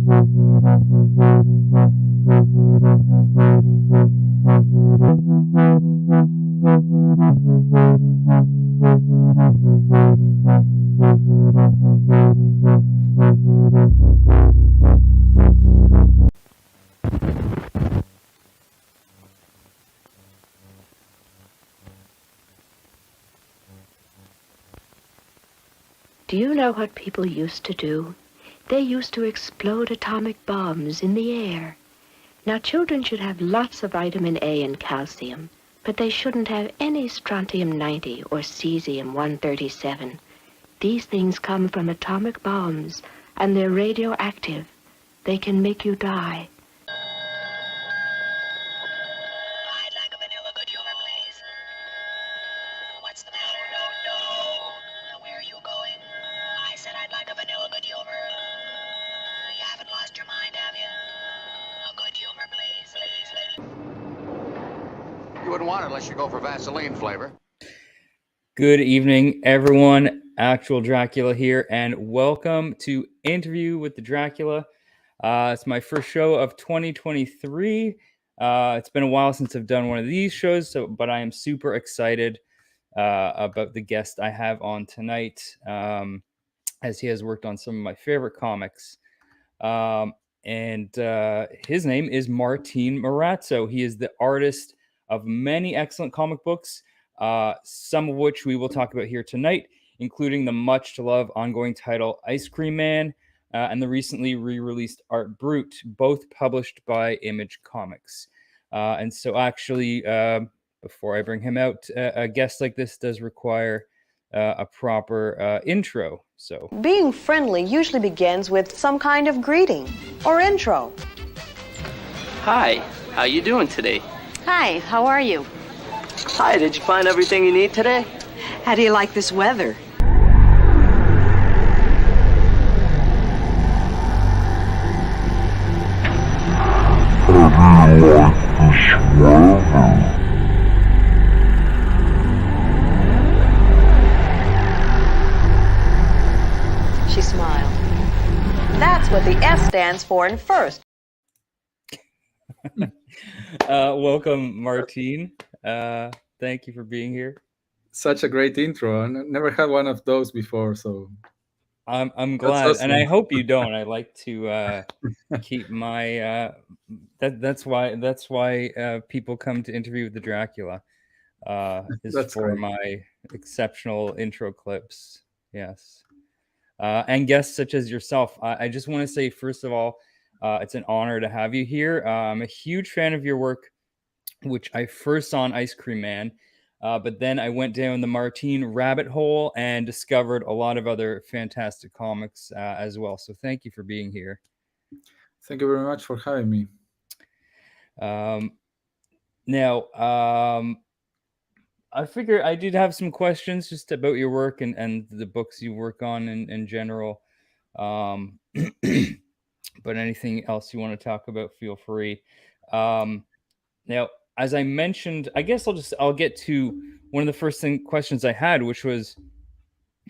Do you know what people used to do? They used to explode atomic bombs in the air. Now, children should have lots of vitamin A and calcium, but they shouldn't have any strontium-90 or cesium-137. These things come from atomic bombs, and they're radioactive. They can make you die. I'd like a vanilla good humor, please. What's the matter? No. Where are you going? I said I'd like a vanilla good humor. You haven't lost your mind, have you? A good humor, please. You wouldn't want it unless you go for Vaseline flavor. Good evening, everyone. Actual Dracula here, and welcome to Interview with the Dracula. It's my first show of 2023. It's been a while since I've done one of these shows, but I am super excited about the guest I have on tonight, as he has worked on some of my favorite comics. And his name is Martin Morazzo. He is the artist of many excellent comic books, some of which we will talk about here tonight, including the much-to-love ongoing title Ice Cream Man and the recently re-released art Brut, both published by Image Comics. And so actually, before I bring him out, a guest like this does require a proper intro. So being friendly usually begins with some kind of greeting or intro. Hi, how you doing today? Hi, how are you? Hi, did you find everything you need today? How do you like this weather? She smiled. That's what the S stands for in first. welcome, Martin. Thank you for being here. Such a great intro. I never had one of those before, so I'm glad, awesome. and I hope you don't. I like to keep my that's why people come to Interview with the Dracula. Is That's for great. my exceptional intro clips. Yes, and guests such as yourself. I just want to say, first of all, it's an honor to have you here. I'm a huge fan of your work, which I first saw on Ice Cream Man. But then I went down the Martin rabbit hole and discovered a lot of other fantastic comics as well. So thank you for being here. Thank you very much for having me. Now, I figure I did have some questions just about your work and the books you work on in general. But anything else you want to talk about, feel free. Now, as I mentioned, I guess I'll get to one of the first questions I had, which was,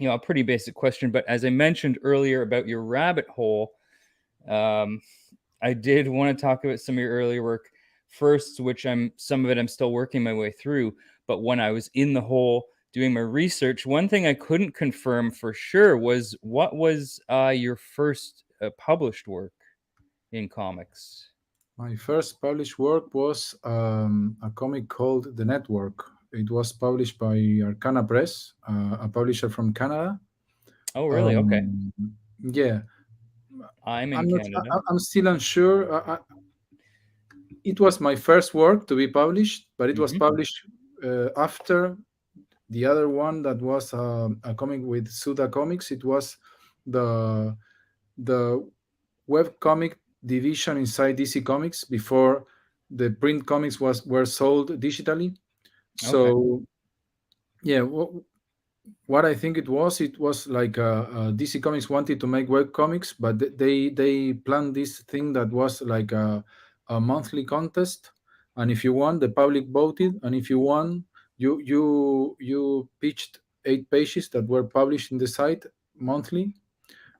a pretty basic question. But as I mentioned earlier about your rabbit hole, I did want to talk about some of your earlier work first, which some of it I'm still working my way through. But when I was in the hole doing my research, one thing I couldn't confirm for sure was what was your first published work in comics? My first published work was a comic called The Network. It was published by Arcana Press, a publisher from Canada. Oh, really? Okay. Yeah. I'm in Canada. I'm still unsure. It was my first work to be published, but it was published after the other one that was a comic with Suda Comics. It was the web comic division inside DC Comics before the print comics were sold digitally. So yeah, what I think it was like DC Comics wanted to make web comics, but they planned this thing that was like a monthly contest, and if you won, the public voted, and if you won, you pitched 8 pages that were published in the site monthly,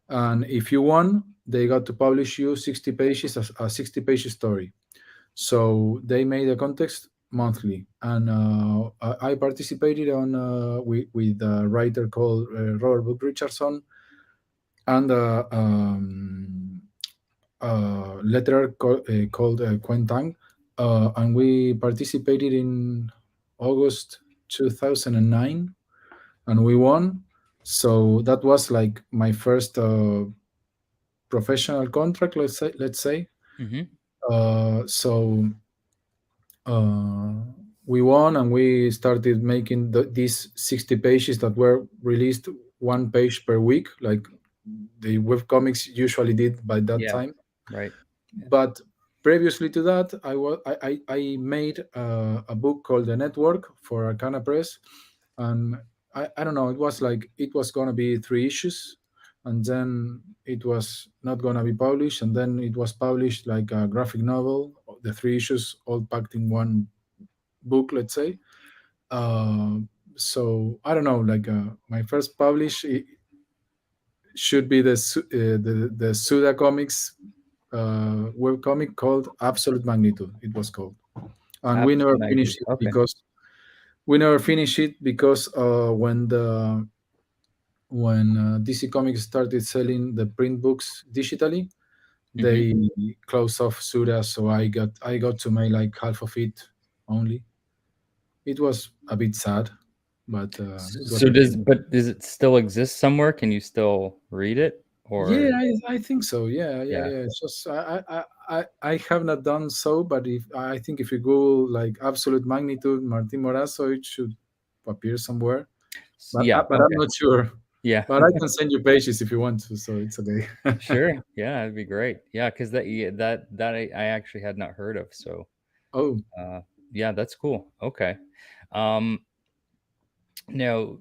and if you won, they got to publish you 60 pages as a 60-page story. So they made a contest monthly, and I participated on with a writer called Robert Book Richardson, and letterer called Quentang, and we participated in August 2009, and we won. So that was like my first professional contract, let's say. Mm-hmm. So uh, we won, and we started making these 60 pages that were released one page per week, like the web comics usually did by that Yeah. time. Right. Yeah. But previously to that, I made a book called The Network for Arcana Press, and I don't know, it was like it was gonna be 3 issues, and then it was not gonna be published, and then it was published like a graphic novel, the 3 issues all packed in one book, let's say. Uh, so I don't know, like my first publish should be the Suda Comics web comic called Absolute Magnitude. It was called, and we never Absolute magnitude. finished it Okay. because when DC Comics started selling the print books digitally, Mm-hmm. they closed off Suda, so I got to make like half of it only. It was a bit sad, but it was So okay. does it still exist somewhere? Can you still read it? Yeah, Or I think so. Yeah, yeah, yeah. yeah. It's just I have not done so, but if I think if you Google like absolute magnitude Martin Morazzo, it should appear somewhere. But Yeah. but I'm Okay. not sure. Yeah. But I can send you pages if you want to, so it's okay. Sure. Yeah, that'd be great. Yeah, because that I actually had not heard of. So Oh, uh yeah, that's cool. Okay. Um now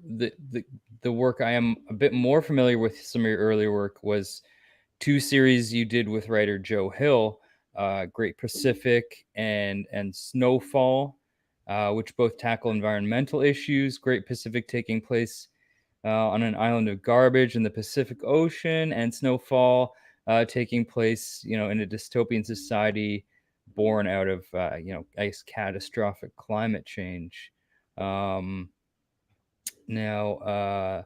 the work I am a bit more familiar with some of your earlier work was two series you did with writer Joe Hill, Great Pacific and Snowfall, which both tackle environmental issues. Great Pacific taking place on an island of garbage in the Pacific Ocean, and Snowfall taking place, in a dystopian society born out of, I guess, catastrophic climate change. Now,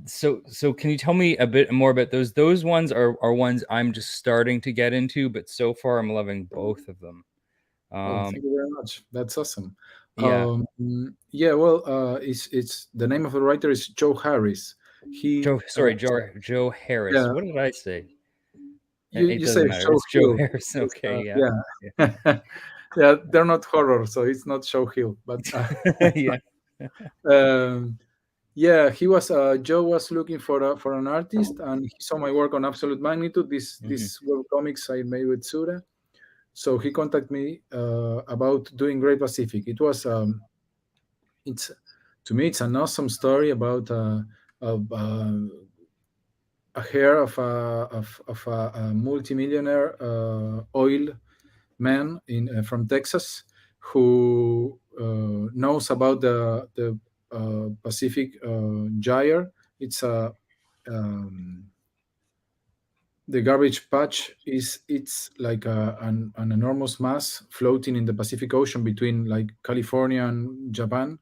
so can you tell me a bit more about those? Those ones are ones I'm just starting to get into, but so far I'm loving both of them. oh, Um, thank you very much. That's awesome. yeah, Yeah, well, it's the name of the writer is Joe Harris. He, Joe Harris. yeah, What did I say? It you say doesn't matter. Joe It's Joe Hill. Harris. It's, Okay, yeah. yeah. Yeah, they're not horror, so it's not Joe Hill. But Yeah. um, yeah, he was Joe was looking for an artist, and he saw my work on Absolute Magnitude. This Hmm. this web comics I made with Sura. So he contacted me about doing Great Pacific. It's to me it's an awesome story about a hair of a multimillionaire oil man from Texas who knows about the Pacific Gyre. It's a the garbage patch it's like an enormous mass floating in the Pacific Ocean between like California and Japan.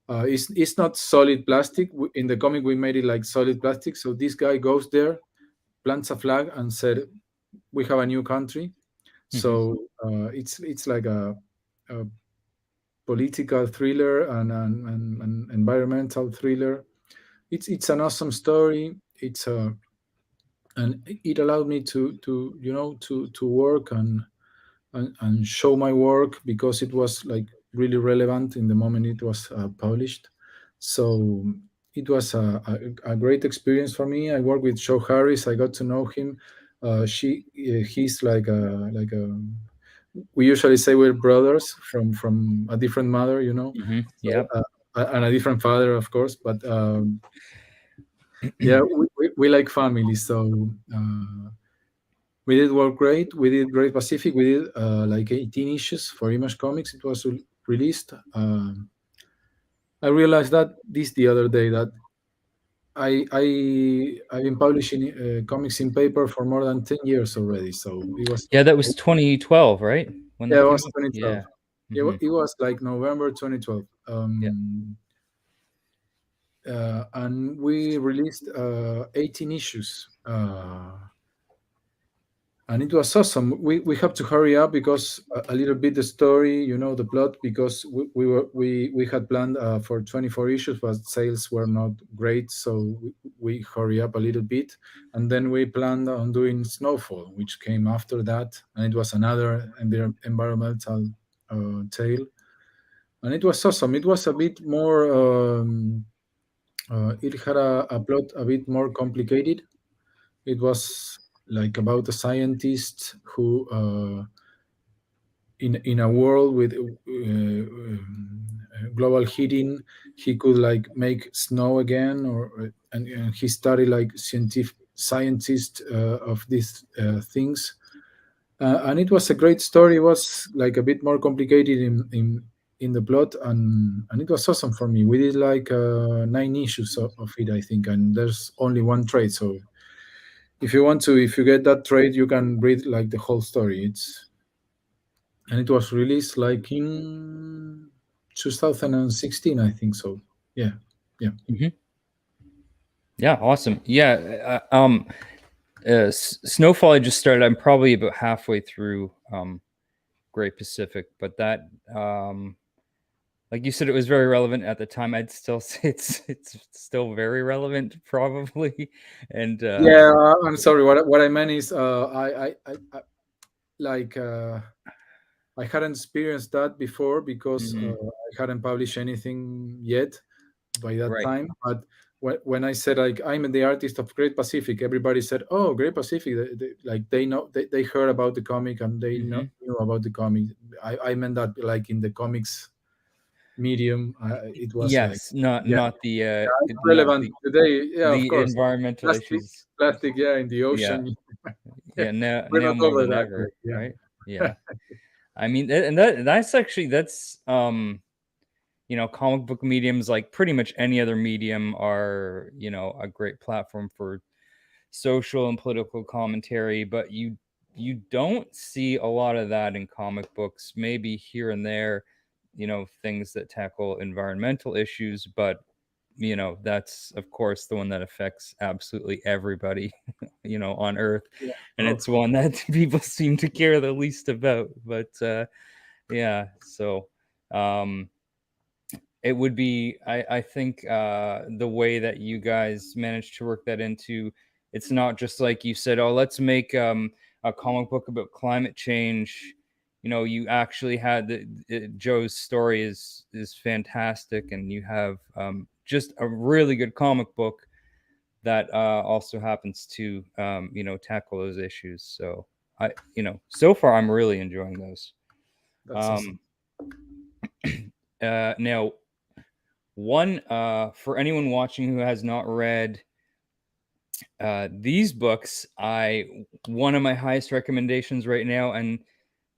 It's not solid plastic. In the comic, we made it like solid plastic. So this guy goes there, plants a flag, and said, "We have a new country." Hmm. So it's like a political thriller and an environmental thriller. It's an awesome story. It's and it allowed me to work and show my work because it was like really relevant in the moment it was published. So it was a great experience for me. I worked with Joe Harris. I got to know him. He's like a we usually say we're brothers from a different mother. Hmm. So, Yep. and a different father, of course. But yeah, we like family. So we did work great. We did Great Pacific. We did like 18 issues for Image Comics. It was released. I realized that the other day that I've been publishing comics in paper for more than 10 years already. So it was Yeah, that was 2012, right? When yeah, that it came was out. 2012. Yeah. Hmm. It was like November 2012. Yeah. And we released 18 issues. And it was awesome. We have to hurry up because a little bit the story, the plot, because we had planned for 24 issues, but sales were not great, so we hurry up a little bit, and then we planned on doing Snowfall, which came after that, and it was another environmental tale, and it was awesome. It was a bit more. It had a plot a bit more complicated. It was like about a scientist who, in a world with global heating, he could like make snow again, and he studied like scientific scientist of these things, and it was a great story. It was like a bit more complicated in the plot, and it was awesome for me. We did like 9 issues of it, I think, and there's only one trade, so if you get that trade, you can read like the whole story. And it was released like in 2016, I think so. Yeah, yeah. Hmm. Yeah. Awesome. Yeah. Snowfall I just started. I'm probably about halfway through Great Pacific, but that like you said, it was very relevant at the time. I'd still say it's still very relevant, probably. And Yeah, I'm sorry. What I meant is, I like I hadn't experienced that before because mhm, I hadn't published anything yet by that right. time. But when I said like I'm the artist of Great Pacific, everybody said, "Oh, Great Pacific!" Like they know, they heard about the comic and they Hmm. knew about the comic. I meant that like in the comics medium, it was like, Yes, not yeah, not the it's not relevant today. Yeah, of the course. environmental Plastic, issues. plastic, yeah, in the Yeah, ocean. yeah. Now We're now not more over than that ever, yet. Yeah. right? Yeah. I mean, and that's actually that's comic book mediums, like pretty much any other medium, are a great platform for social and political commentary, but you don't see a lot of that in comic books. Maybe here and there, things that tackle environmental issues, but that's of course the one that affects absolutely everybody on Earth, Yeah. and Oh, it's one that people seem to care the least about. But yeah, so um it would be, I think, the way that you guys managed to work that into, it's not just like you said, oh, let's make a comic book about climate change. You actually had Joe's story is fantastic, and you have just a really good comic book that also happens to tackle those issues. So so far I'm really enjoying those. that's awesome. um Now, one, for anyone watching who has not read these books, one of my highest recommendations right now, and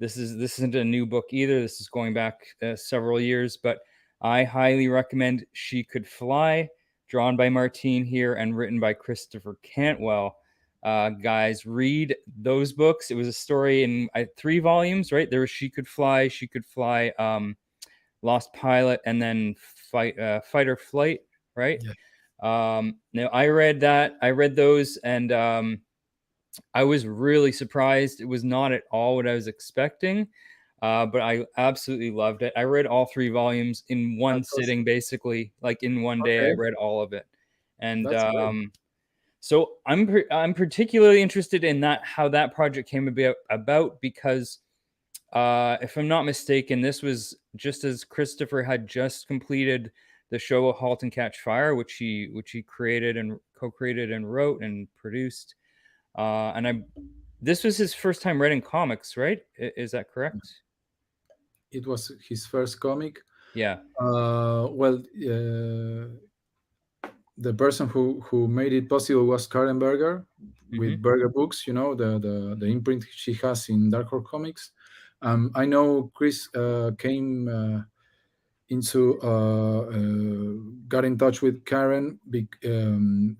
this isn't a new book either. This is going back several years, but I highly recommend She Could Fly, drawn by Martine here and written by Christopher Cantwell. Guys, read those books. It was a story in 3 volumes, right? There was She Could Fly, Lost Pilot, and then Fight or Flight, right? Yeah. Now I read that. I read those, and I was really surprised. It was not at all what I was expecting, but I absolutely loved it. I read all 3 volumes in one That's awesome. sitting, basically, like in one day. I Okay, read all of it, and that's great. so I'm particularly interested in how that project came about because if I'm not mistaken, this was just as Christopher had just completed the show *Halt and Catch Fire*, which he created and co-created and wrote and produced. And this was his first time writing comics, right? Is that correct? It was his first comic. Yeah. Well, the person who made it possible was Karen Berger Hmm. with Berger Books. The imprint she has in Dark Horse Comics. I know Chris came got in touch with Karen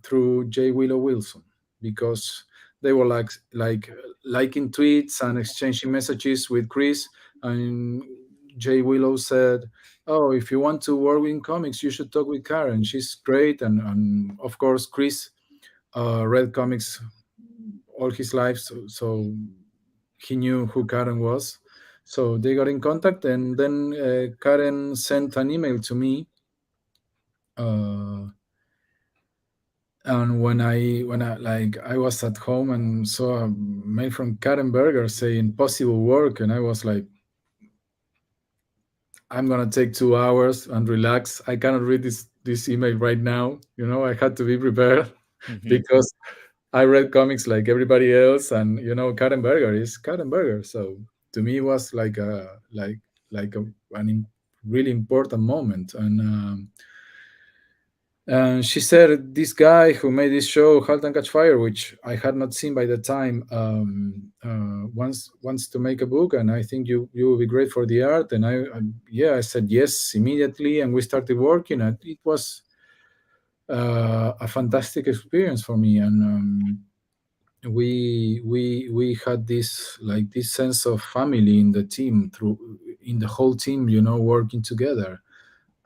through J. Willow Wilson, because they were like liking tweets and exchanging messages with Chris, and J. Willow said, "Oh, if you want to work in comics, you should talk with Karen. She's great." And of course, Chris read comics all his life, so he knew who Karen was. So they got in contact, and then Karen sent an email to me. And when I like I was at home and saw a mail from Karen Berger saying possible work, and I was like, I'm gonna take 2 hours and relax. I cannot read this email right now. I had to be prepared because I read comics like everybody else, and Karen Berger is Karen Berger. So to me, it was like really important moment. And she said, this guy who made this show, Halt and Catch Fire, which I had not seen by the time, wants to make a book, and I think you will be great for the art. And I said yes immediately, and we started working. And it was a fantastic experience for me, and we had this sense of family in the team, in the whole team, working together.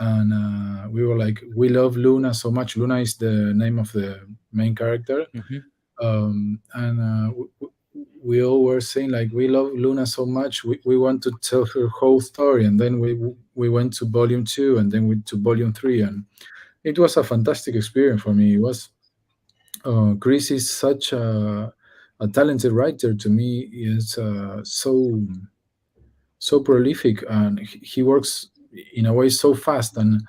And we were like, we love Luna so much. Luna is the name of the main character. And we all were saying, like, we love Luna so much, we want to tell her whole story. And then we went to volume 2, and then we to volume 3, and it was a fantastic experience for me. It was Chris is such a talented writer. To me, is so prolific, and he works in a way so fast. And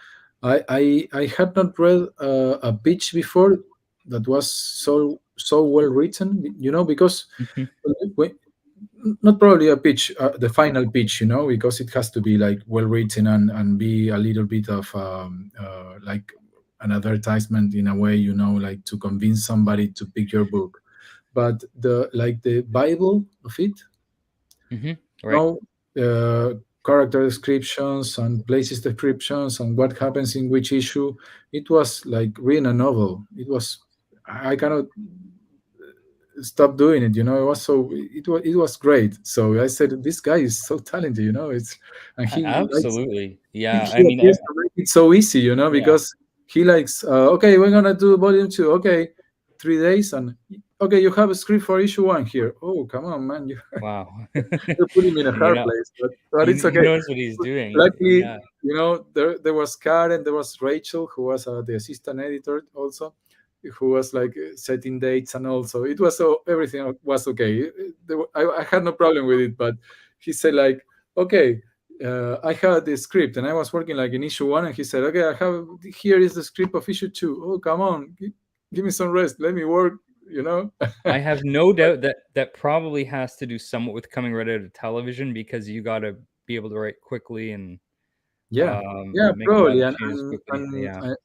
I had not read a pitch before that was so well written, because when, not probably a pitch, the final pitch, because it has to be like well written, and be a little bit of like an advertisement in a way, like to convince somebody to pick your book. But the Bible of it, Right. Character descriptions and places descriptions and what happens in which issue, it was like reading a novel. I cannot stop doing it. It was great. So I said, this guy is so talented. And Absolutely. Yeah. he I mean, appears to make it so easy, yeah. because he likes, okay, we're gonna do volume 2. Okay, 3 days, and okay, you have a script for issue 1 here. Oh, come on, man, Wow. you're putting me in a hard Yeah. place, but it's He okay. knows what he's doing. Luckily, Yeah. there was Karen, there was Rachel, who was the assistant editor also, who was like setting dates, and also it was, so everything was okay. I had no problem with it, but he said, like, okay, I had the script, and I was working like in issue 1, and he said, okay, here is the script of issue 2. Oh, come on, give me some rest, let me work. I have no doubt that probably has to do somewhat with coming right out of television, because you got to be able to write quickly and yeah make a lot probably. of and, changes and, quickly. and Yeah.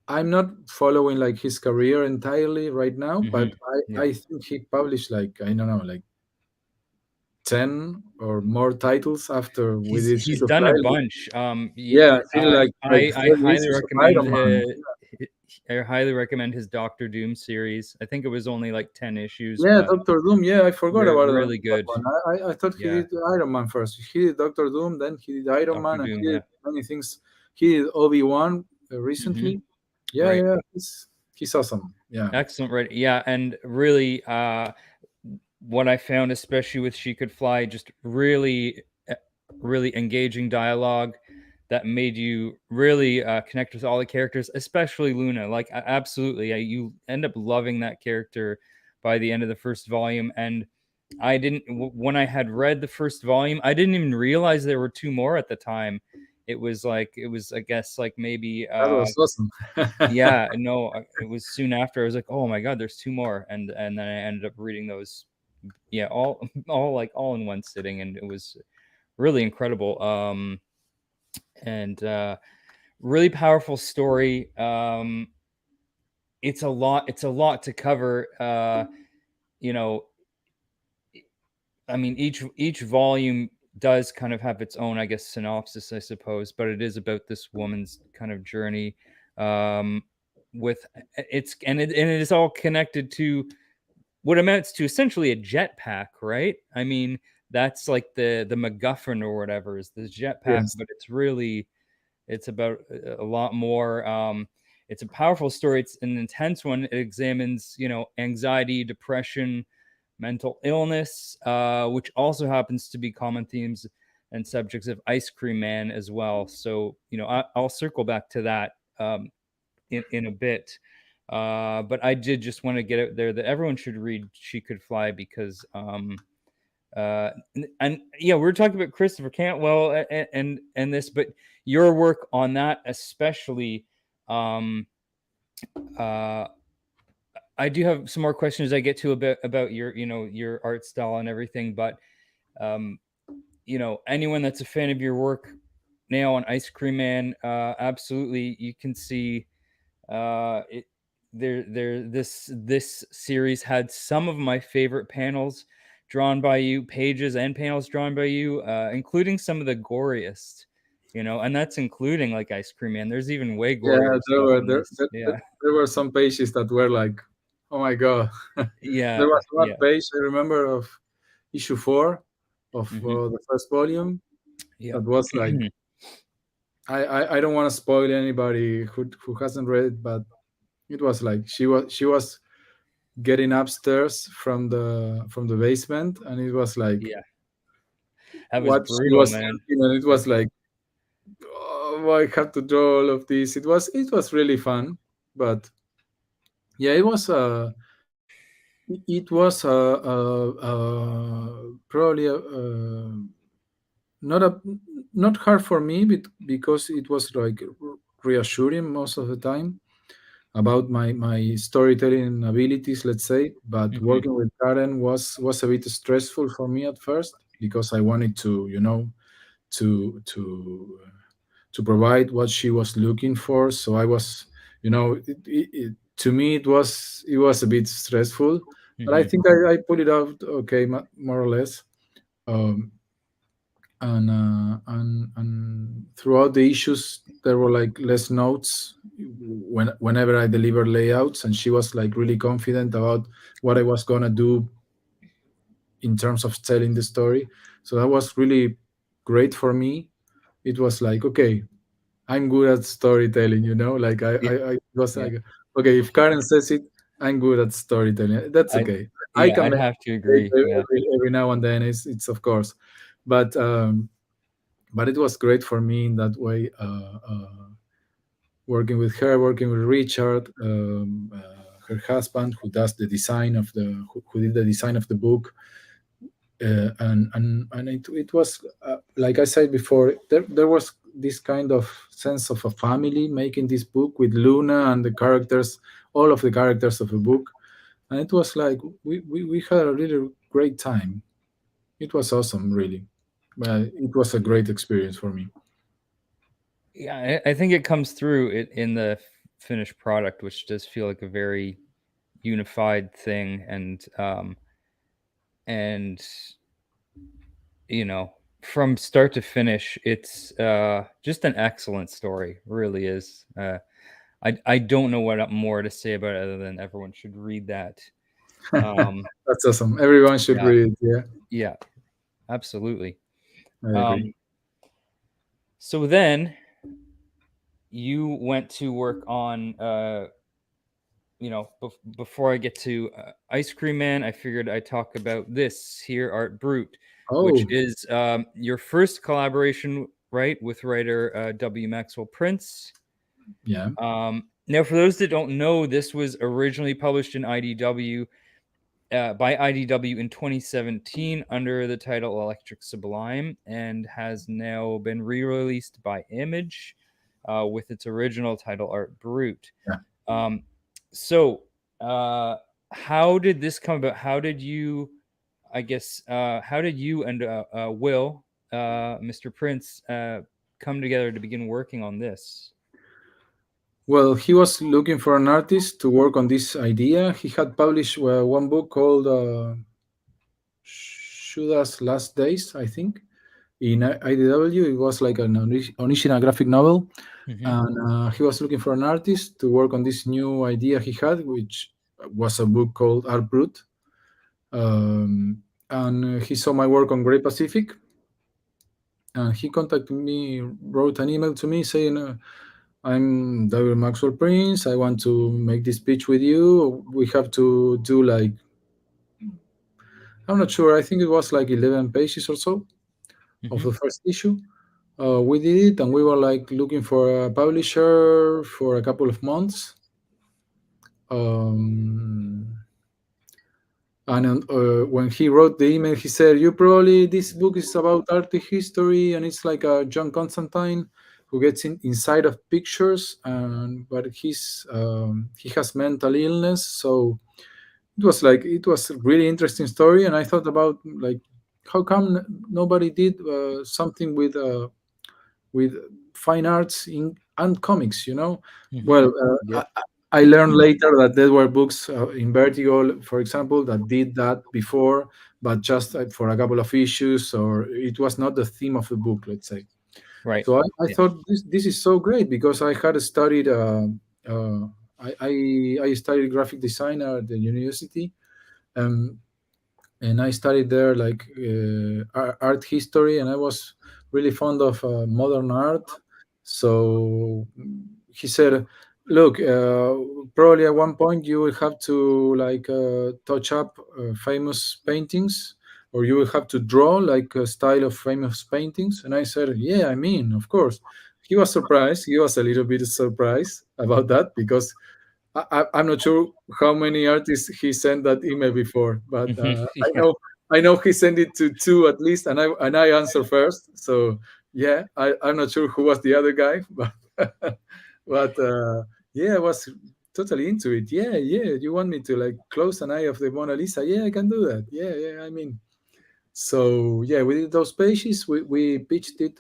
I'm not following like his career entirely right now, but Yeah. I think he published, like, I don't know, like 10 or more titles after we did He's Seed of done a Life. bunch. Yeah, I feel like I 30 highly issues of recommend Iron Man. I highly recommend his Doctor Doom series. I think it was only like 10 issues, Yeah, but Doctor Doom. Yeah, I forgot about really that good. one. I thought he Yeah. did Iron Man first. He did Doctor Doom, then he did Iron Doctor Man, and Doom. he Yeah. did many things. He did Obi-Wan recently. Yeah, Right. yeah, he's awesome. Yeah. Excellent. Right. Yeah. And really, what I found, especially with She Could Fly, just really engaging dialogue that made you really connect with all the characters, especially Luna. Like, absolutely, you end up loving that character by the end of the first volume. And I didn't, when I had read the first volume, I didn't even realize there were 2 more at the time. It was, I guess, like maybe That was awesome. yeah, no, it was soon after. I was like, oh my god, there's 2 more. And then I ended up reading those, yeah, all all in one sitting, and it was really incredible. And really powerful story. It's a lot to cover. I mean, each volume does kind of have its own, I guess, synopsis, I suppose, but it is about this woman's kind of journey with and it is all connected to what amounts to essentially a jetpack, right? I mean, that's like the MacGuffin or whatever is this jetpack, Yes. but it's about a lot more. It's a powerful story. It's an intense one. It examines, anxiety, depression, mental illness, which also happens to be common themes and subjects of Ice Cream Man as well. So, I'll circle back to that in a bit. But I did just want to get out there that everyone should read She Could Fly because and yeah, we're talking about Christopher Cantwell and this, but your work on that especially. I do have some more questions I get to about your art style and everything, but anyone that's a fan of your work now on Ice Cream Man, absolutely, you can see it this series had some of my favorite panels drawn by you, pages and panels drawn by you, including some of the goriest, and that's including like Ice Cream Man. There's even way Yeah, gorier there stuff were in this. Yeah. there were some pages that were like, oh my god. Yeah. There was one Yeah. page I remember of issue 4 of the first volume Yeah. that was like, I don't want to spoil anybody who hasn't read it, but it was like she was getting upstairs from the basement, and it was like Yeah. That was what she brutal, was man. thinking, and it was like, oh, I have to draw all of this. It was really fun, but yeah, it was probably not a not hard for me, because it was like reassuring most of the time about my storytelling abilities, let's say. But working with Karen was a bit stressful for me at first, because I wanted to, to to to provide what she was looking for. So I was, to me it was a bit stressful, but I think I pulled it out okay, more or less. Um, and throughout the issues there were like less notes whenever I delivered layouts, and she was like really confident about what I was gonna do in terms of telling the story. So that was really great for me. It was like, okay, I'm good at storytelling, like I was Yeah. like, okay, if Karen says it, I'm good at storytelling. That's I okay. I yeah, can I'd make have to mistakes agree. Yeah. every now and then. It's of course, but it was great for me in that way. Working with her, working with Richard, her husband, who does the design of who did the design of the book, and it was like I said before, there was this kind of sense of a family making this book with Luna and the characters, all of the characters of the book, and it was like we had a really great time. It was awesome, really. It was a great experience for me. Yeah, I think it comes through in the finished product, which does feel like a very unified thing, and from start to finish, it's just an excellent story. Really is. I don't know what more to say about it other than everyone should read that. That's awesome. Everyone should Yeah, read it. Yeah, yeah, absolutely. I agree. So then you went to work on before I get to Ice Cream Man, I figured I'd talk about this here, Art Brut, which Oh, is your first collaboration, right, with writer W. Maxwell Prince. yeah. Now, for those that don't know, this was originally published in IDW by IDW in 2017 under the title Electric Sublime, and has now been re-released by Image with its original title Art Brut. Yeah. So, how did this come about? How did you, I guess, how did you and Will, Mr. Prince, come together to begin working on this? Well, he was looking for an artist to work on this idea. He had published one book called Shuda's Last Days, I think, in IDW. It was like an original graphic novel, Hmm. and he was looking for an artist to work on this new idea he had, which was a book called Art Brut. And he saw my work on Great Pacific, and he contacted me, wrote an email to me saying, I'm David Maxwell Prince. I want to make this pitch with you. We have to do like, I'm not sure, I think it was like 11 pages or so of Hmm. the first issue. We did it, and we were like looking for a publisher for a couple of months. Um, and when he wrote the email, he said, "You probably this book is about art history, and it's like a John Constantine who gets inside of pictures, and but he has mental illness." So it was a really interesting story, and I thought about like how come nobody did something with fine arts in and comics, you know. Hmm. Well, Yep. I learned later that there were books in Vertigo, for example, that did that before, but just for a couple of issues, or it was not the theme of the book, let's say. Right. So I Yeah. thought this is so great because I had studied uh, I studied graphic design at the university, um, and I studied there like art history, and I was really fond of modern art. So he said, "Look, probably at one point you will have to like touch up famous paintings, or you will have to draw like a style of famous paintings." And I said, "Yeah, I mean, of course." He was surprised. He was a little bit surprised about that because I'm not sure how many artists he sent that email before, but Hmm. Yeah. I know he sent it to two at least, and I answer first. So yeah, I'm not sure who was the other guy, but but yeah, I was totally into it. Yeah, yeah. You want me to like close an eye of the Mona Lisa? Yeah, I can do that. Yeah, yeah. I mean, so yeah, we did those pages. We pitched it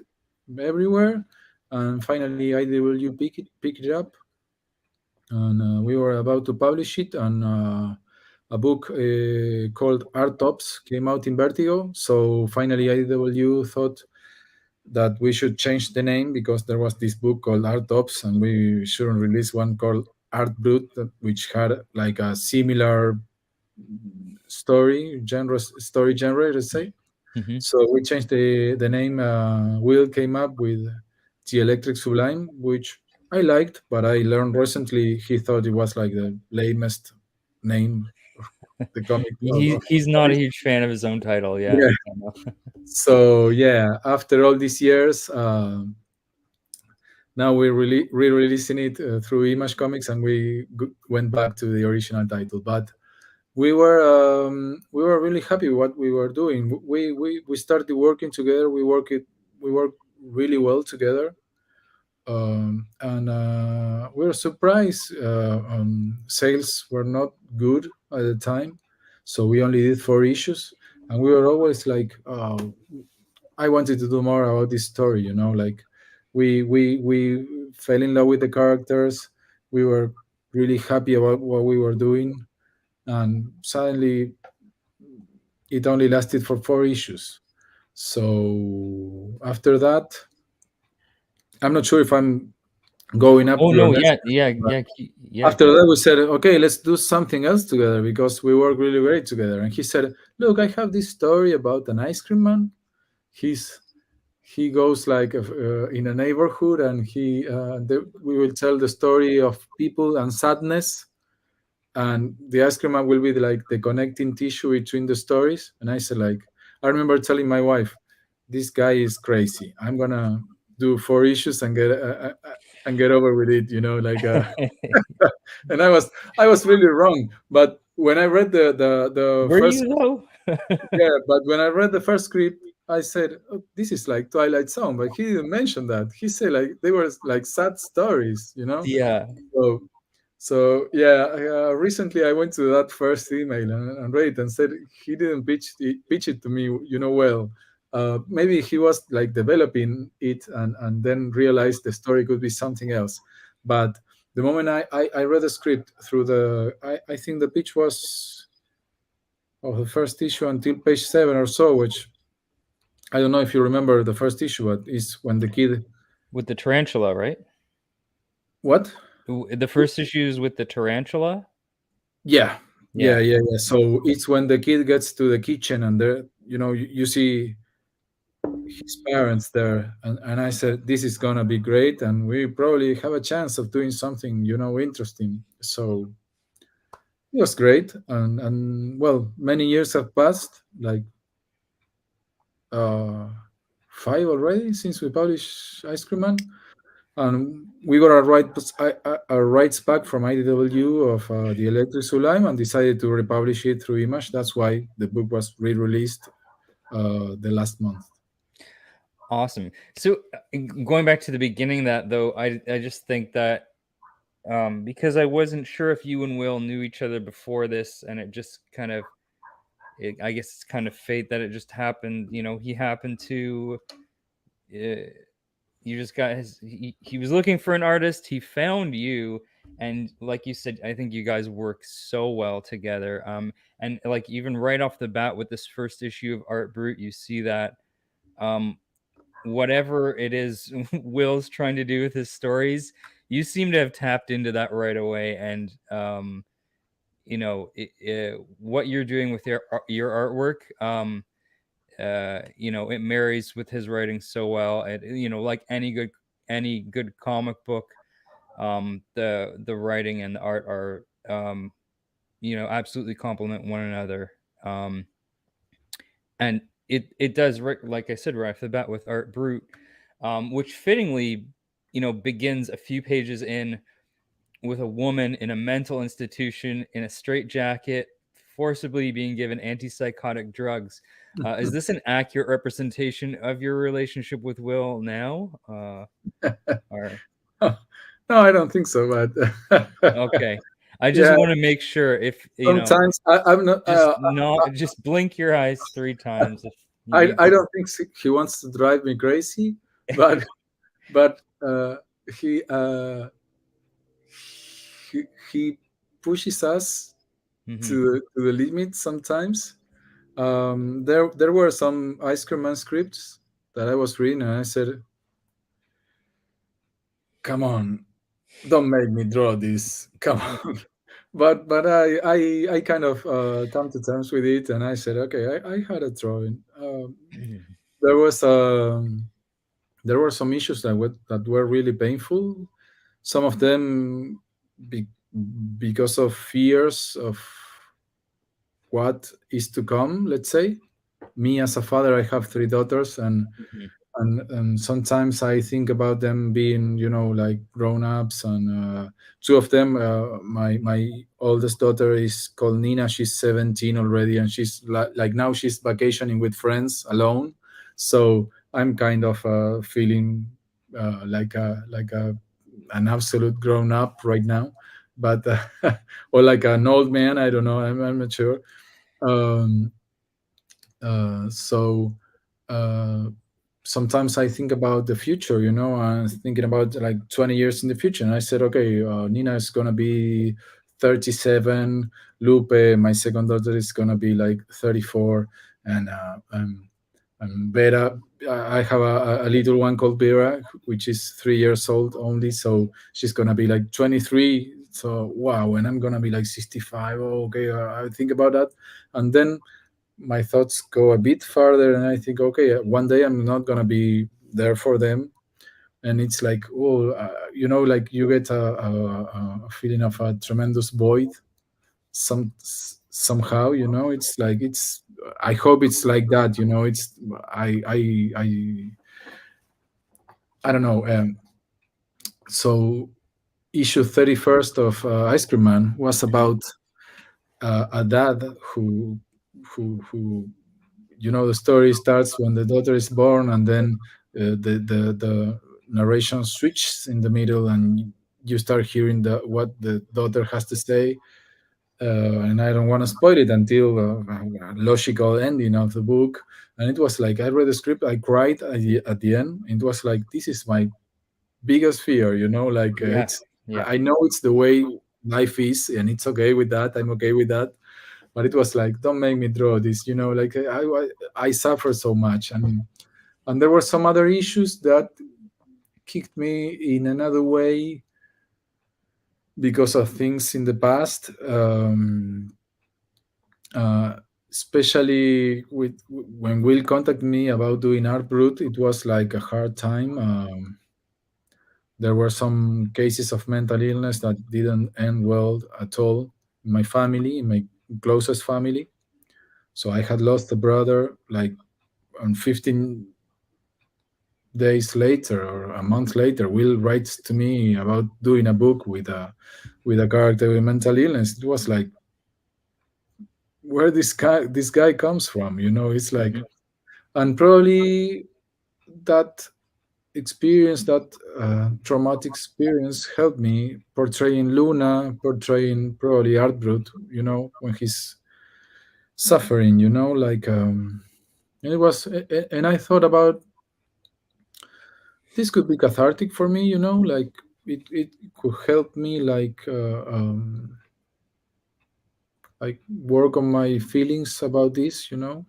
everywhere, and finally IDW picked it up, and we were about to publish it, and a book called Art Tops came out in Vertigo. So finally IDW thought that we should change the name because there was this book called Art Tops, and we shouldn't release one called Art Brut, which had like a similar story genre, let's say. Hmm. So we changed the name. Will came up with the Electric Sublime, which I liked, but I learned recently he thought it was like the lamest name of the comic of He's not a comics. huge fan of his own title. Yeah. Yeah. I know. So yeah, after all these years, now we're really re-releasing it through Image Comics, and went back to the original title. But we were really happy with what we were doing. We started working together. We worked really well together, and we were surprised. Sales were not good at the time, so we only did 4 issues, and we were always like, "Oh, I wanted to do more about this story." You know, like we fell in love with the characters. We were really happy about what we were doing, and suddenly it only lasted for 4 issues. So after that, I'm not sure if I'm going up Oh to your no. message, Yeah. Yeah. but Yeah. Yeah. after that we said, okay, let's do something else together because we work really great together. And he said, look, I have this story about an ice cream man. He goes like in a neighborhood, and we will tell the story of people and sadness, and the ice cream man will be like the connecting tissue between the stories. And I said, like, I remember telling my wife, this guy is crazy. I'm gonna do 4 issues and get over with it, you know, like and I was really wrong. But when I read the Were first, you though? yeah, but when I read the first script, I said, oh, this is like Twilight Zone, but he didn't mention that. He said like they were like sad stories, you know. Yeah. So so yeah, recently I went to that first email and read it, and said he didn't pitch it to me, you know, well. Maybe he was like developing it, and then realized the story could be something else. But the moment I read the script through I think the pitch was of the first issue until page 7 or so, which I don't know if you remember the first issue, but it's when the kid. With the tarantula, right? What? The first issue is with the tarantula. Yeah, yeah, Yeah. yeah, yeah. So it's when the kid gets to the kitchen and there, you see his parents there, and I said, this is gonna be great, and we probably have a chance of doing something, interesting. So it was great, and well, many years have passed, like uh, 5 already since we published Ice Cream Man, and we got our rights back from IDW of the Electric Sublime and decided to republish it through Image. That's why the book was re-released the last month. Awesome. So going back to the beginning of that though, I just think that because I wasn't sure if you and Will knew each other before this, and it just kind of, I guess it's kind of fate that it just happened. He happened to, you just got he was looking for an artist. He found you, and like you said, I think you guys work so well together. And like even right off the bat with this first issue of Art Brut, you see that whatever it is Will's trying to do with his stories, you seem to have tapped into that right away. And what you're doing with your artwork, it marries with his writing so well. And like any good comic book, the writing and the art are absolutely complement one another. And it does, like I said, right off the bat with Art Brut, which fittingly, begins a few pages in with a woman in a mental institution in a straitjacket, forcibly being given antipsychotic drugs. Is this an accurate representation of your relationship with Will now? Or No, I don't think so, but okay, I just yeah, want to make sure if sometimes I'm not. just blink your eyes 3 times if you I need I to. don't think he wants to drive me crazy, but but he he he pushes us Mhm. to the limit sometimes. There were some Ice Cream Man scripts that I was reading, and I said, "Come on, don't make me draw this. Come on." But I kind of come to terms with it, and I said, "Okay, I had a drawing." There was there were some issues that were really painful. Some of them be, because of fears of what is to come. Let's say, me as a father, I have 3 daughters, Mhm. and sometimes I think about them being, like grown ups, and 2 of them. My oldest daughter is called Nina. She's 17 already, and she's like now she's vacationing with friends alone. So I'm kind of feeling like an absolute grown up right now, but or like an old man. I don't know. I'm not sure. Um, so uh, sometimes I think about the future, I'm thinking about like 20 years in the future. And I said, okay, Nina is going to be 37. Lupe, my second daughter, is going to be like 34. And Vera, I have a little one called Vera, which is 3 years old only. So she's going to be like 23. So, wow, and I'm going to be like 65. Oh, okay, I think about that. And then my thoughts go a bit farther, and I think, okay, one day I'm not gonna be there for them, and it's like, oh, like you get a feeling of a tremendous void. Somehow, it's like it's. I hope it's like that. It's I don't know. So issue 31st of Ice Cream Man was about a dad who the story starts when the daughter is born, and then the narration switches in the middle, and you start hearing what the daughter has to say. And I don't want to spoil it until a logical ending of the book. And it was like I read the script, I cried at the end. It was like, this is my biggest fear, like Yeah. it's. Yeah. I know it's the way life is, and it's okay with that. I'm okay with that. but it was like, don't make me draw this, like I suffer so much. And there were some other issues that kicked me in another way because of things in the past. Uh, Especially when Will contacted me about doing art Brut, it was like a hard time. There were some cases of mental illness that didn't end well at all in my family, in my closest family. So I had lost a brother like on 15 days later or a month later. Will writes to me about doing a book with a character with mental illness. It was like, where this guy comes from, it's like, Mhm. and probably that experience, that traumatic experience, helped me portraying Luna, portraying probably Art Brut, when he's suffering, like, and it was, and I thought about, this could be cathartic for me, like it could help me, like work on my feelings about this, no,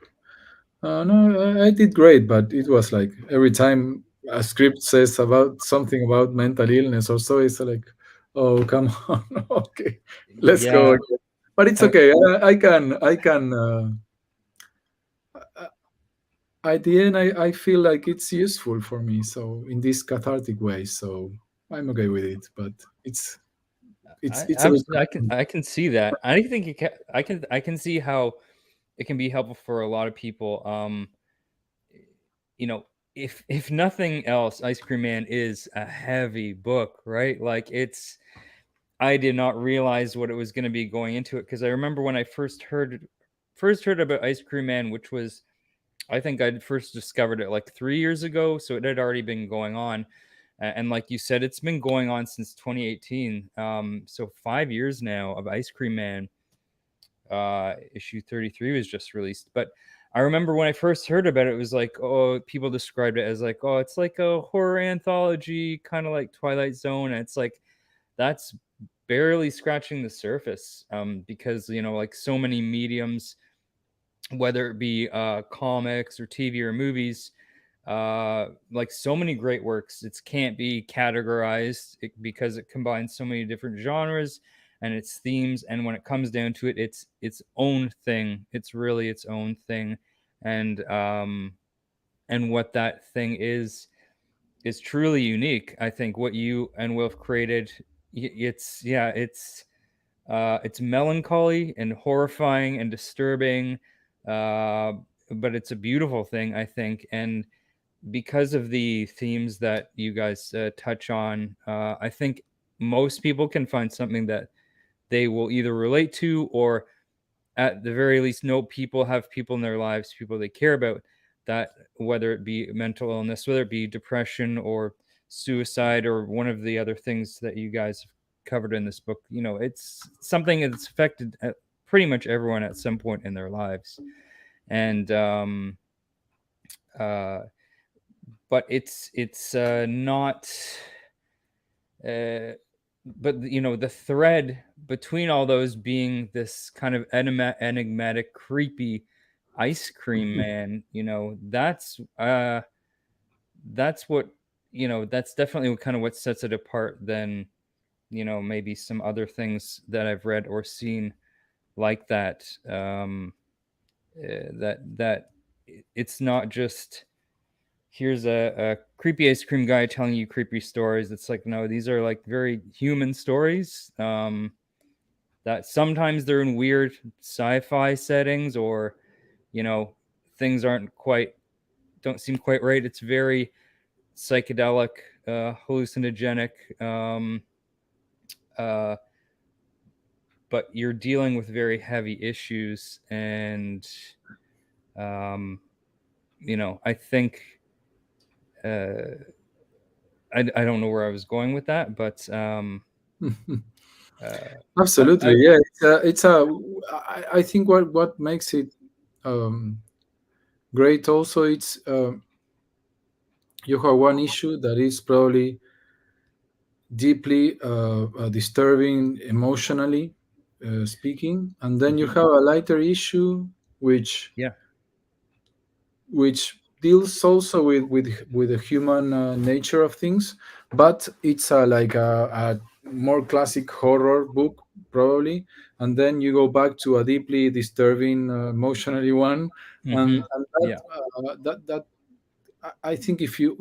I did great, but it was like every time a script says about something about mental illness or so, it's like, oh, come on, okay, let's go Yeah. again. But it's I, okay. I can. At the end, I feel like it's useful for me. So in this cathartic way, so I'm okay with it. But it's it's I it's a bit. absolutely I can see that. I think I can see how it can be helpful for a lot of people. You know, if nothing else, Ice Cream Man is a heavy book, right? Like I did not realize what it was going to be going into it, because I remember when I first heard about Ice Cream Man, which was, I think I'd first discovered it like 3 years ago, so it had already been going on. And like you said, it's been going on since 2018. So 5 years now of Ice Cream Man. Issue 33 was just released. But I remember when I first heard about it, it was like, oh, people described it as like, oh, it's like a horror anthology, kind of like Twilight Zone. And it's like, that's barely scratching the surface, because, like so many mediums, whether it be comics or TV or movies, like so many great works, it can't be categorized because it combines so many different genres and its themes. And when it comes down to it, it's its own thing. It's really its own thing. And what that thing is truly unique. I think what you and Wilf created, it's, yeah, it's melancholy and horrifying and disturbing, uh, but it's a beautiful thing, I think. And because of the themes that you guys touch on, I think most people can find something that they will either relate to, or at the very least know people, have people in their lives, people they care about, that, whether it be mental illness, whether it be depression or suicide, or one of the other things that you guys have covered in this book, it's something that's affected pretty much everyone at some point in their lives. And uh, but it's not, uh, but the thread between all those being this kind of enigmatic, creepy Ice Cream Man, that's what, that's definitely kind of what sets it apart than, maybe some other things that I've read or seen like that. That it's not just, here's a creepy ice cream guy telling you creepy stories. It's like, no, these are like very human stories, that sometimes they're in weird sci-fi settings, or you know things don't seem quite right. It's very psychedelic, hallucinogenic, uh, but you're dealing with very heavy issues. And um, I think, uh, I don't know where I was going with that, but uh, Absolutely, I, yeah. I think what makes it um, great also, it's you have one issue that is probably deeply disturbing emotionally, speaking, and then you Hmm. have a lighter issue which Yeah. deals also with the human nature of things, but it's like a more classic horror book probably, and then you go back to a deeply disturbing emotionally one, Hmm. and Yeah. that I think if you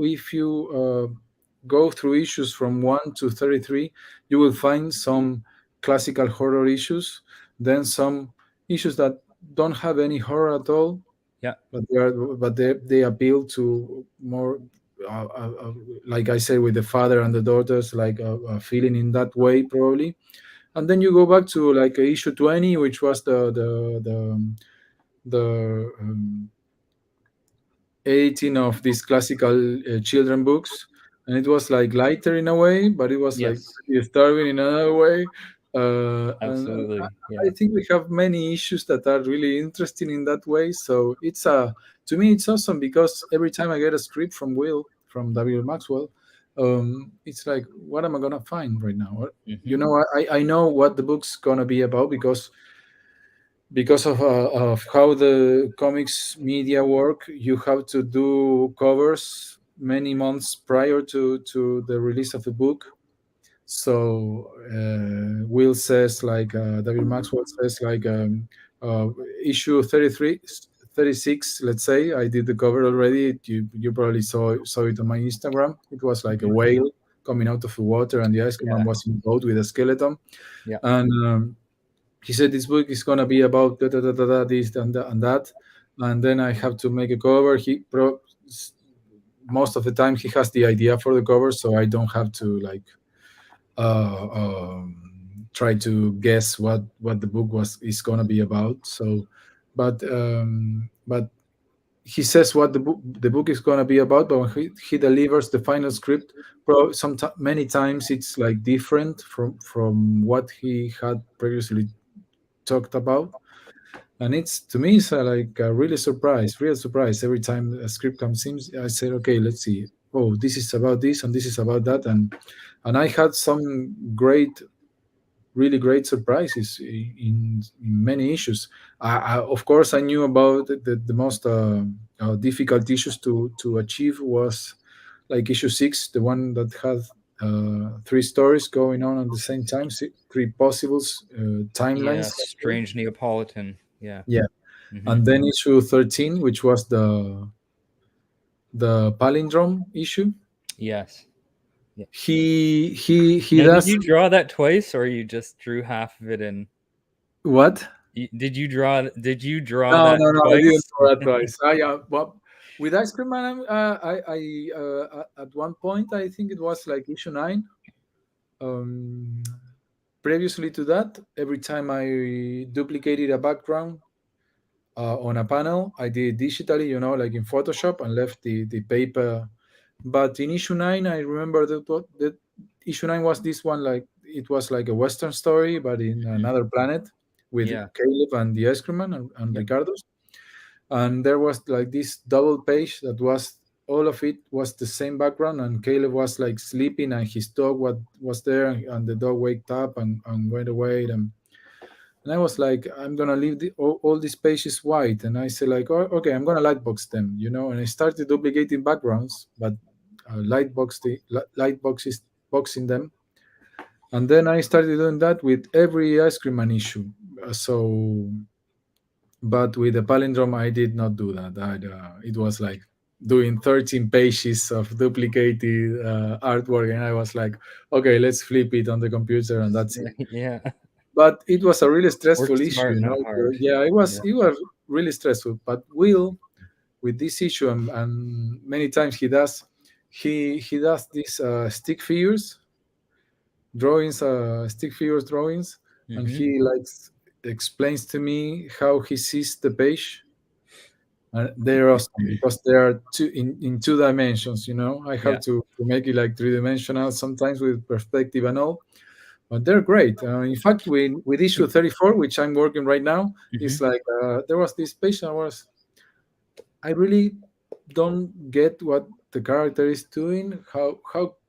go through issues from 1 to 33, you will find some classical horror issues, then some issues that don't have any horror at all, Yeah. but they appeal to more uh, uh, uh, like I say, with the father and the daughters, like a feeling in that way probably. And then you go back to like issue 20, which was the 18 of these classical children books, and it was like lighter in a way, but it was like Yes. disturbing in another way. And Absolutely. I Yeah. think we have many issues that are really interesting in that way. So it's to me it's awesome, because every time I get a script from W. Maxwell, it's like, what am I gonna find right now? Hmm. You know, I know what the book's gonna be about, because of how the comics media work. You have to do covers many months prior to the release of the book. So Will says, like David Maxwell says, like uh, issue 33, 36, let's say, I did the cover already. You probably saw it on my Instagram. It was like a Hmm. whale coming out of the water, and the ice cream man Yeah. was in a boat with a skeleton. Yeah. And he said this book is gonna be about da, da, da, da, da, this and that, and then I have to make a cover. Most of the time he has the idea for the cover, so I don't have to like try to guess what the book was is gonna be about. So, but he says what the book is gonna be about, but when he delivers the final script, many times it's like different from what he had previously talked about. And it's, to me, it's like a really real surprise every time a script comes in. I said, okay, let's see, oh, this is about this and this is about that. And I had some really great surprises in many issues. Of course, I knew about the most difficult issues to achieve was like issue 6, the one that had three stories going on at the same time, three possible Yeah. timelines. Strange Neapolitan. Yeah. Yeah. Hmm. And then issue 13, which was the palindrome issue. Yes. Yeah. He Now, did does you draw that twice, or you just drew half of it in? what? Did you draw? Did you draw No, that no, no, I didn't twice? know that twice. Well, with Ice Cream Man, at one point I think it was like issue 9. Um, Previously to that, every time I duplicated a background on a panel, I did it digitally, like in Photoshop, and left the paper. But in issue 9, I remember that issue 9 was this one, like it was like a Western story, but in another planet, with Yeah. Caleb and the Ice Cream Man, and Yep. Ricardo. And there was like this double page that was, all of it was the same background, and Caleb was like sleeping, and his dog was there, and the dog waked up and went away. And I was like, I'm gonna leave all these pages white, and I said like, oh, okay, I'm gonna lightbox them, and I started duplicating backgrounds, but lightboxes boxing them. And then I started doing that with every Ice Cream Man issue. So, but with the palindrome, I did not do that. It was like doing 13 pages of duplicated artwork, and I was like, okay, let's flip it on the computer, and that's it. Yeah. But it was a really Work stressful issue, smart, not hard. Yeah, Yeah. it was really stressful. But Will, with this issue, and many times he does these stick figures drawings, and Hmm. he like explains to me how he sees the page. And they're awesome because they are in 2 dimensions. I have Yeah. to make it like 3 dimensional sometimes with perspective and all, but they're great. In fact, with issue 34, which I'm working right now, Hmm. it's like there was this page I really don't get what the character is doing. How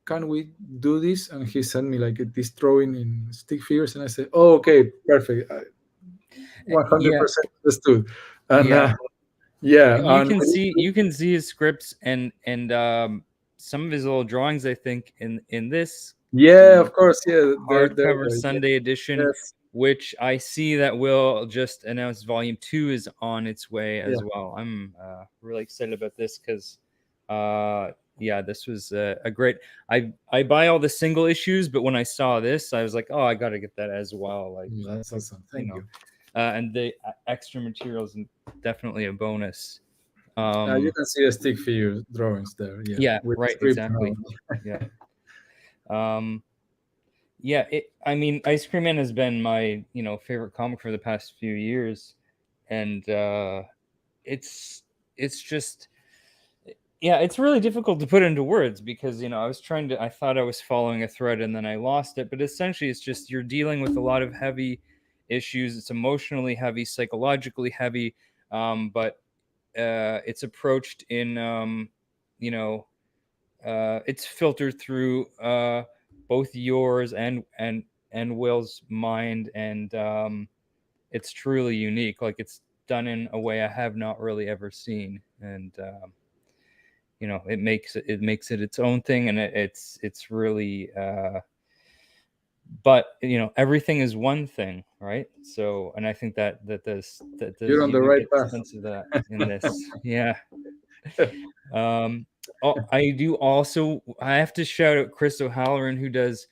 can we do this? And he sent me like this drawing in stick figures, and I said, oh, okay, perfect, 100% Yeah, understood. And yeah. yeah, And and you can see his scripts and some of his little drawings. I think in this, yeah, the of course, yeah, they're hardcover there. Yeah, Sunday edition, yes, which I see that will just announce volume 2 is on its way yeah. as well. I'm really excited about this because yeah, this was a great. I buy all the single issues, but when I saw this, I was like, oh, I got to get that as well. Like, That's awesome. you Thank know, you. and the extra materials definitely a bonus. You can see the stick figure drawings there. Yeah, Yeah, with right, script and all. exactly. Yeah. Um, yeah, I mean, Ice Cream Man has been my, favorite comic for the past few years, and it's just, yeah, it's really difficult to put into words because I thought I was following a thread and then I lost it, but essentially it's just you're dealing with a lot of heavy issues. It's emotionally heavy, psychologically heavy, but it's approached in you know it's filtered through both yours and Will's mind, and it's truly unique. Like, it's done in a way I have not really ever seen, and it makes it its own thing, and it's really but everything is one thing, right? So, and I think that does You're on you the do right get path. sense of that in this. Yeah. I do also. I have to shout out Chris O'Halloran, who does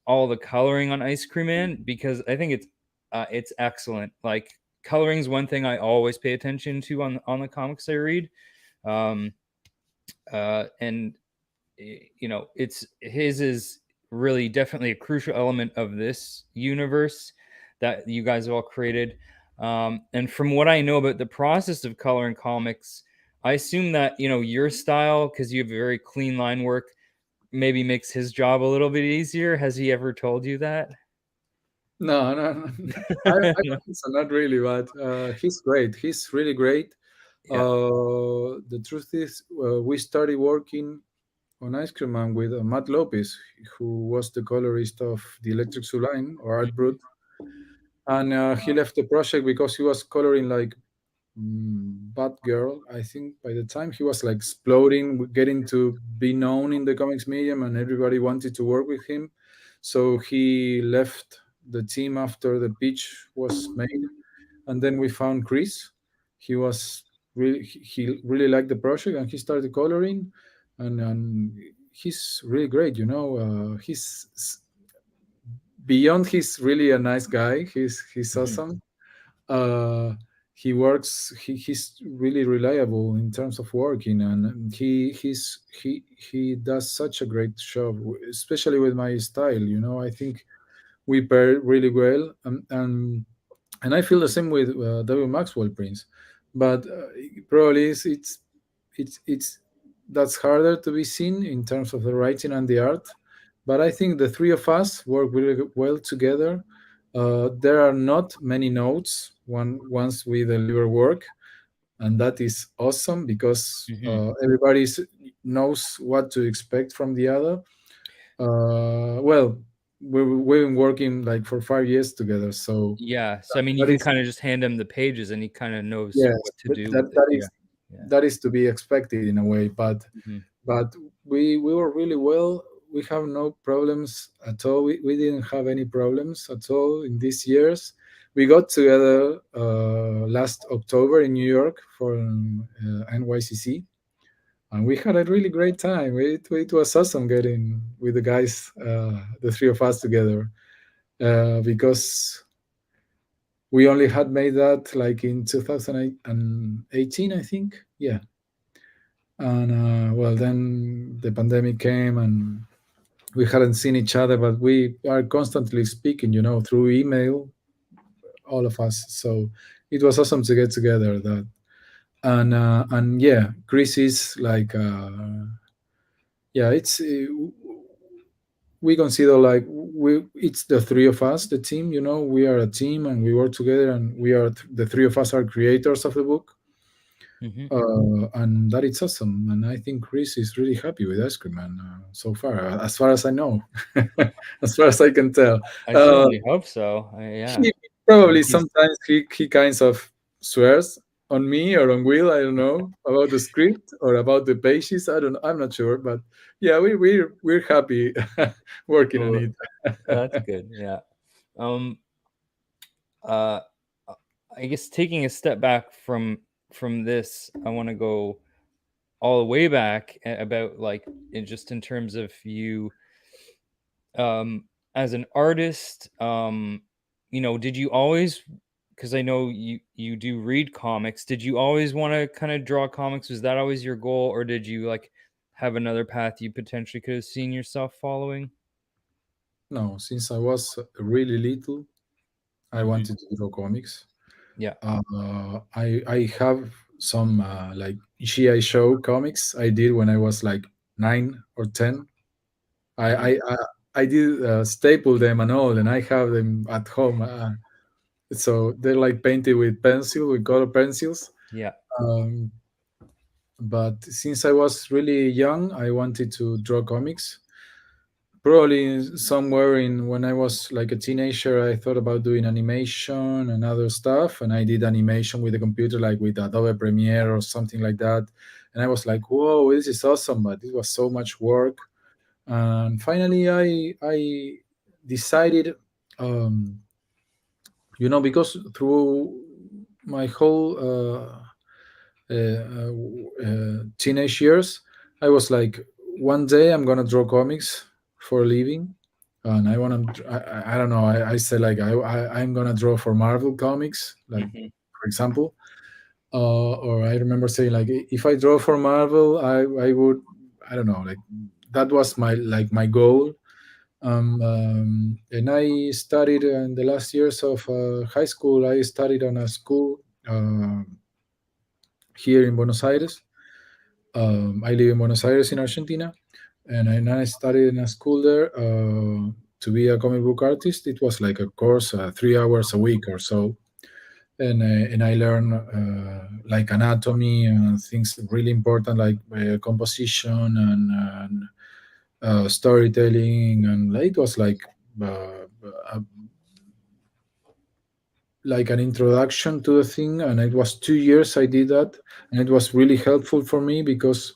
all the coloring on Ice Cream Man, because I think it's excellent. Like, coloring is one thing I always pay attention to on the comics I read, um, and it's his is really definitely a crucial element of this universe that you guys have all created. And from what I know about the process of coloring comics, I assume that your style, because you have very clean line work, maybe makes his job a little bit easier. Has he ever told you that? No, no, no. I No. don't think so, not really, but he's great. He's really great. Yeah. The truth is, we started working on Ice Cream Man with Matt Lopez, who was the colorist of the Electric Sublime or Art Brut, and he left the project because he was coloring like Batgirl. I think by the time he was like exploding, getting to be known in the comics medium, and everybody wanted to work with him. So he left the team after the pitch was made, and then we found Chris. He really liked the project, and he started coloring, and he's really great. He's beyond. He's really a nice guy. He's Mhm. awesome. uh, he works. He's really reliable in terms of working, and he does such a great job, especially with my style. I think we pair really well, and I feel the same with W. Maxwell Prince, but probably it's that's harder to be seen in terms of the writing and the art. But I think the three of us work really well together. There are not many notes once we deliver work, and that is awesome because Mhm. everybody knows what to expect from the other. Well, we've been working like for 5 years together, so Yeah. So I mean, you that can is kind of just hand him the pages, and he kind of knows yes, what to that, do that with it. that Yeah. is Yeah. that is to be expected in a way, Mhm. but we were really well. We have no problems at all. We didn't have any problems at all in these years. We got together last October in New York for NYCC, and we had a really great time. It was awesome getting with the guys, the three of us together, because we only had made that like in 2018, I think. Yeah. And well, then the pandemic came, and we hadn't seen each other, but we are constantly speaking, through email, all of us. So it was awesome to get together. That and yeah, Chris is like yeah, it's we consider like it's the three of us, the team. We are a team, and we work together, and the three of us are creators of the book. Hmm. And that it's awesome. And I think Chris is really happy with ice cream, and so far as I know, as far as I can tell. I Uh, certainly hope so. Yeah. he probably He's sometimes he kinds of swears on me or on Will. I don't know about the script or about the pages. I'm not sure, but yeah, we're happy working on cool. it. That's good. Yeah. Um. Uh. I guess taking a step back from this, I want to go all the way back about like just in terms of you as an artist. Did you always, because I know you do read comics, did you always want to kind of draw comics? Was that always your goal, or did you like have another path you potentially could have seen yourself following? No, since I was really little, I Hmm. wanted to draw comics. Yeah. I have some like GI Show comics I did when I was like 9 or 10. I Hmm. I I, I did staple them and all, and I have them at home. So they're like painted with pencil, with color pencils. Yeah. Um, but since I was really young, I wanted to draw comics. Probably somewhere in when I was like a teenager, I thought about doing animation and other stuff, and I did animation with the computer, like with Adobe Premiere or something like that. And I was like, "Whoa, this is awesome!" But it was so much work. And finally, I decided, um, because through my whole teenage years, I was like, one day I'm gonna draw comics for a living, and I want to. I don't know. I said like I'm gonna draw for Marvel comics, like Hmm. for example. Or I remember saying like, if I draw for Marvel, I would. I don't know. Like that was my goal. And I studied in the last years of high school. I studied on a school here in Buenos Aires. I live in Buenos Aires in Argentina, and I studied in a school there to be a comic book artist. It was like a course, 3 hours a week or so, and I learned like anatomy and things really important like composition and storytelling, and like, it was uh, like an introduction to the thing. And it was 2 years I did that, and it was really helpful for me because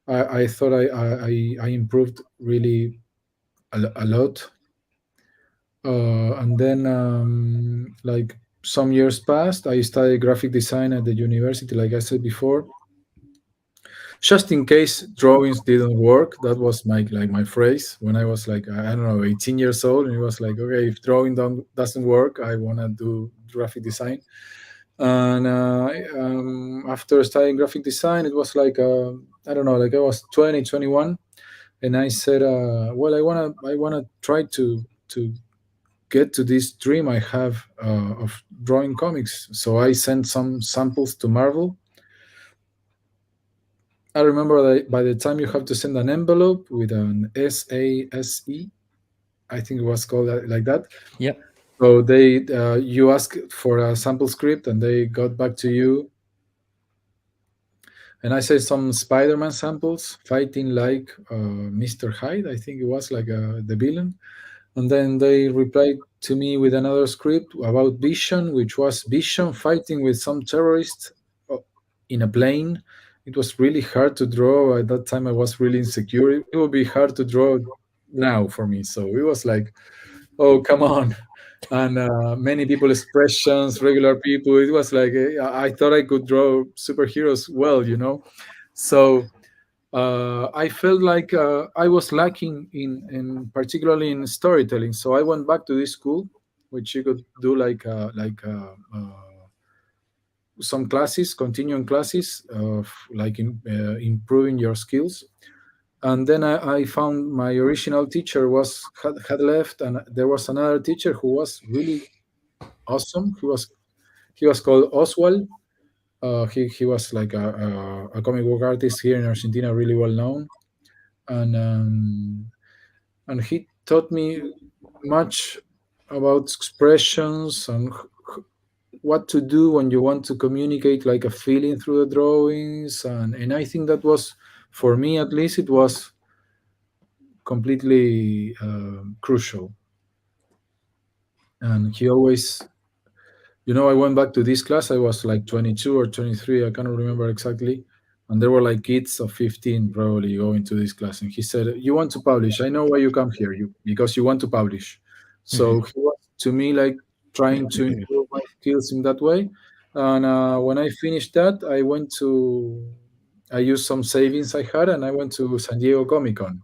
I thought I improved really a lot. And then like some years passed, I studied graphic design at the university, like I said before, just in case drawings didn't work. That was my phrase when I was like, I don't know, 18 years old, and it was like, okay, if drawing doesn't work, I want to do graphic design. And after studying graphic design, it was like I don't know, like I was 20, 21, and I said, well, I wanna try to get to this dream I have of drawing comics. So I sent some samples to Marvel. I remember that by the time you have to send an envelope with an SASE, I think it was called like that. Yep. So they you ask for a sample script, and they got back to you. And I said some Spider-Man samples fighting like Mr. Hyde. I think it was like the villain. And then they replied to me with another script about Vision, which was Vision fighting with some terrorists uh, in a plane. It was really hard to draw. At that time, I was really insecure. It would be hard to draw now for me. So it was like, oh, come on. And many people expressions, regular people. It was like, I thought I could draw superheroes well. So I felt like I was lacking in particularly in storytelling. So I went back to this school, which you could do some classes, continuing classes of like improving your skills. And then I found my original teacher had left, and there was another teacher who was really awesome. He was called Oswald. He was like a comic book artist here in Argentina, really well known, and he taught me much about expressions and what to do when you want to communicate like a feeling through the drawings, and I think that was, for me at least, it was completely crucial. And he always, I went back to this class. I was like 22 or 23. I cannot remember exactly. And there were like kids of 15 probably going to this class. And he said, "You want to publish? I know why you come here. Because you want to publish." So he was to me like trying to improve my skills in that way. And when I finished that, I used some savings I had, and I went to San Diego Comic Con.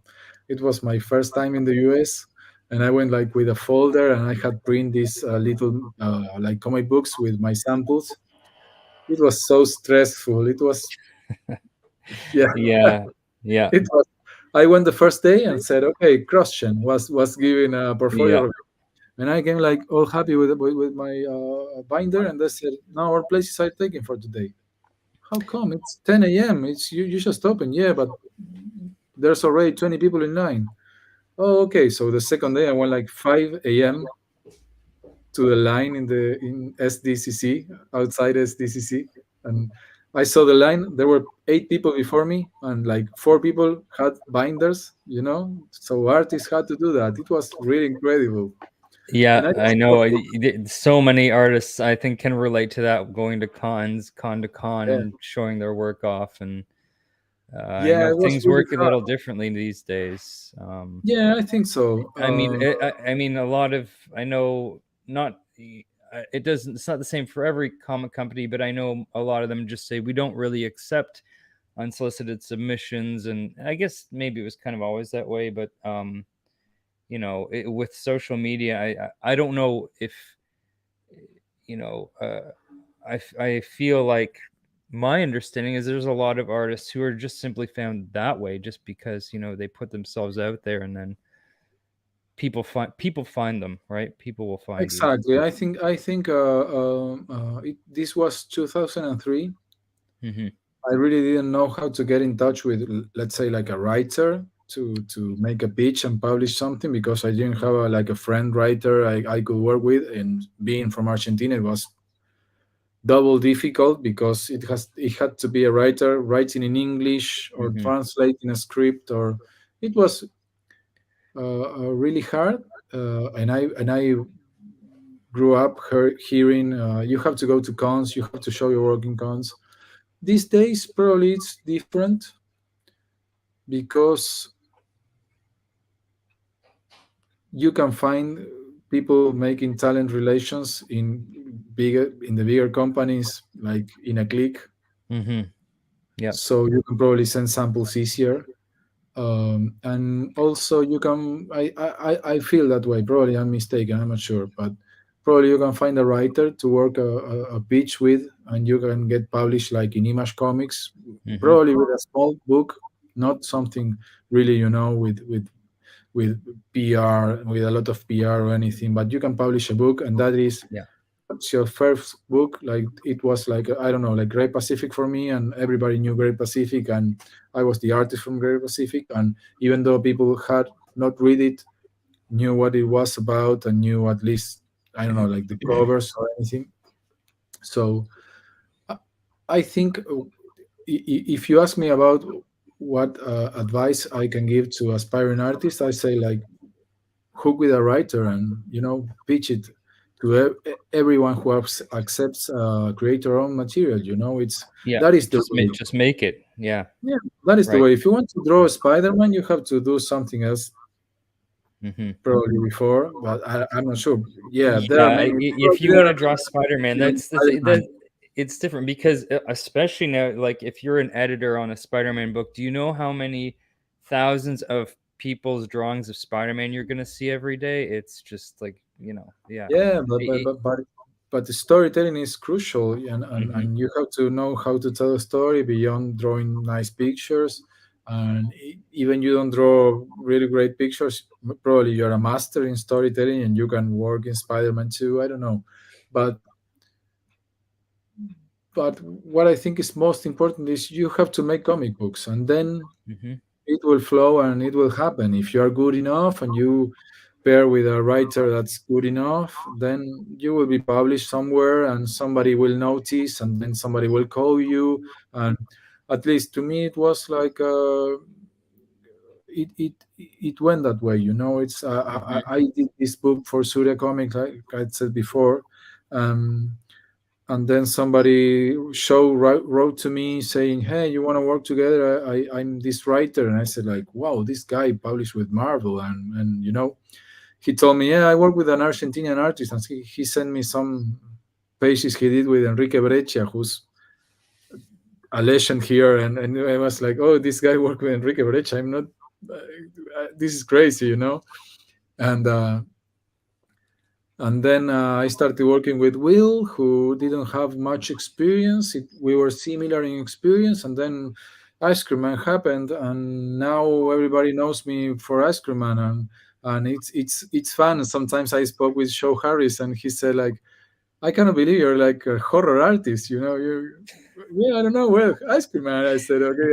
It was my first time in the US, and I went like with a folder, and I had print these little like comic books with my samples. It was so stressful. It was, yeah, Yeah, yeah, it was. I went the first day and said, "Okay, Christian was giving a portfolio yeah, review," and I came like all happy with my binder, and they said, "Now our places are taken for today." How come? It's 10 a.m. It's you just open, yeah, but there's already 20 people in line. Oh, okay. So the second day I went like 5 a.m. to the line in SDCC, outside SDCC, and I saw the line. There were 8 people before me, and like 4 people had binders. So artists had to do that. It was really incredible, yeah. and I I just know. So many artists, I think, can relate to that. Going to con to con, yeah, and showing their work off, and I yeah, know it was things really work a hard. little differently these days. Yeah, I think so. I mean, I mean, a lot of I know not. It doesn't. It's not the same for every comic company, but I know a lot of them just say we don't really accept unsolicited submissions, and I guess maybe it was kind of always that way. But with social media, I don't know if you know. I feel like my understanding is there's a lot of artists who are just simply found that way, just because they put themselves out there, and then people find them, right? People will find you. exactly. I think this was 2003. Hmm. I really didn't know how to get in touch with, let's say, like a writer to make a pitch and publish something, because I didn't have like a friend writer I could work with, and being from Argentina, it was double difficult because it had to be a writer writing in English or Hmm. translating a script, or it was really hard. And I grew up hearing, you have to go to cons, you have to show your work in cons. These days probably it's different, because you can find people making talent relations in the bigger companies, like in a click. Hmm. Yep. So you can probably send samples easier. And also you can, I feel that way. Probably I'm mistaken, I'm not sure, but probably you can find a writer to work a pitch with, and you can get published like in Image Comics, Hmm. probably with a small book, not something really, with PR, with a lot of PR or anything, but you can publish a book, and that is Yeah. what's your first book. Like it was like, I don't know, like Great Pacific for me, and everybody knew Great Pacific, and I was the artist from Great Pacific, and even though people had not read it, knew what it was about, and knew at least, I don't know, like the covers or anything. So I I think, if you ask me about what advice I can give to aspiring artists, I say like hook with a writer, and pitch it to everyone who accepts creator-owned material. It's Yeah. that is the Just way. make just make it. Yeah. Yeah, that is the Right. way. If you want to draw Spider-Man, you have to do something else Hmm. probably before, but I'm not sure. Yeah, there are Yeah. many. If you There want are to draw Spider-Man, many that's the thing. Spider-Man. It's different because especially now, like if you're an editor on a Spider-Man book, do you know how many thousands of people's drawings of Spider-Man you're gonna see every day? It's just like yeah. Yeah, but the storytelling is crucial, Hmm. and you have to know how to tell a story beyond drawing nice pictures. And even you don't draw really great pictures, probably you're a master in storytelling, and you can work in Spider-Man too. I don't know, but what I think is most important is you have to make comic books, and then Hmm. it will flow and it will happen if you are good enough and you pair with a writer that's good enough, then you will be published somewhere, and somebody will notice, and then somebody will call you. And at least to me, it was like it went that way. It's I did this book for Surya Comics, like I said before. Um, and then somebody wrote to me saying, "Hey, you want to work together? I'm this writer." And I said, like, "Wow, this guy published with Marvel." And he told me, "Yeah, I work with an Argentinian artist," and he sent me some pages he did with Enrique Breccia, who's a legend here. And I was like, "Oh, this guy worked with Enrique Breccia. I'm not this is crazy." And then I started working with Will, who didn't have much experience. We were similar in experience, and then Ice Cream Man happened, and now everybody knows me for Ice Cream Man, and it's fun. Sometimes I spoke with Joe Harris, and he said, like, "I cannot believe you're like a horror artist. You yeah, I don't know. Well, Ice Cream Man." I said, "Okay,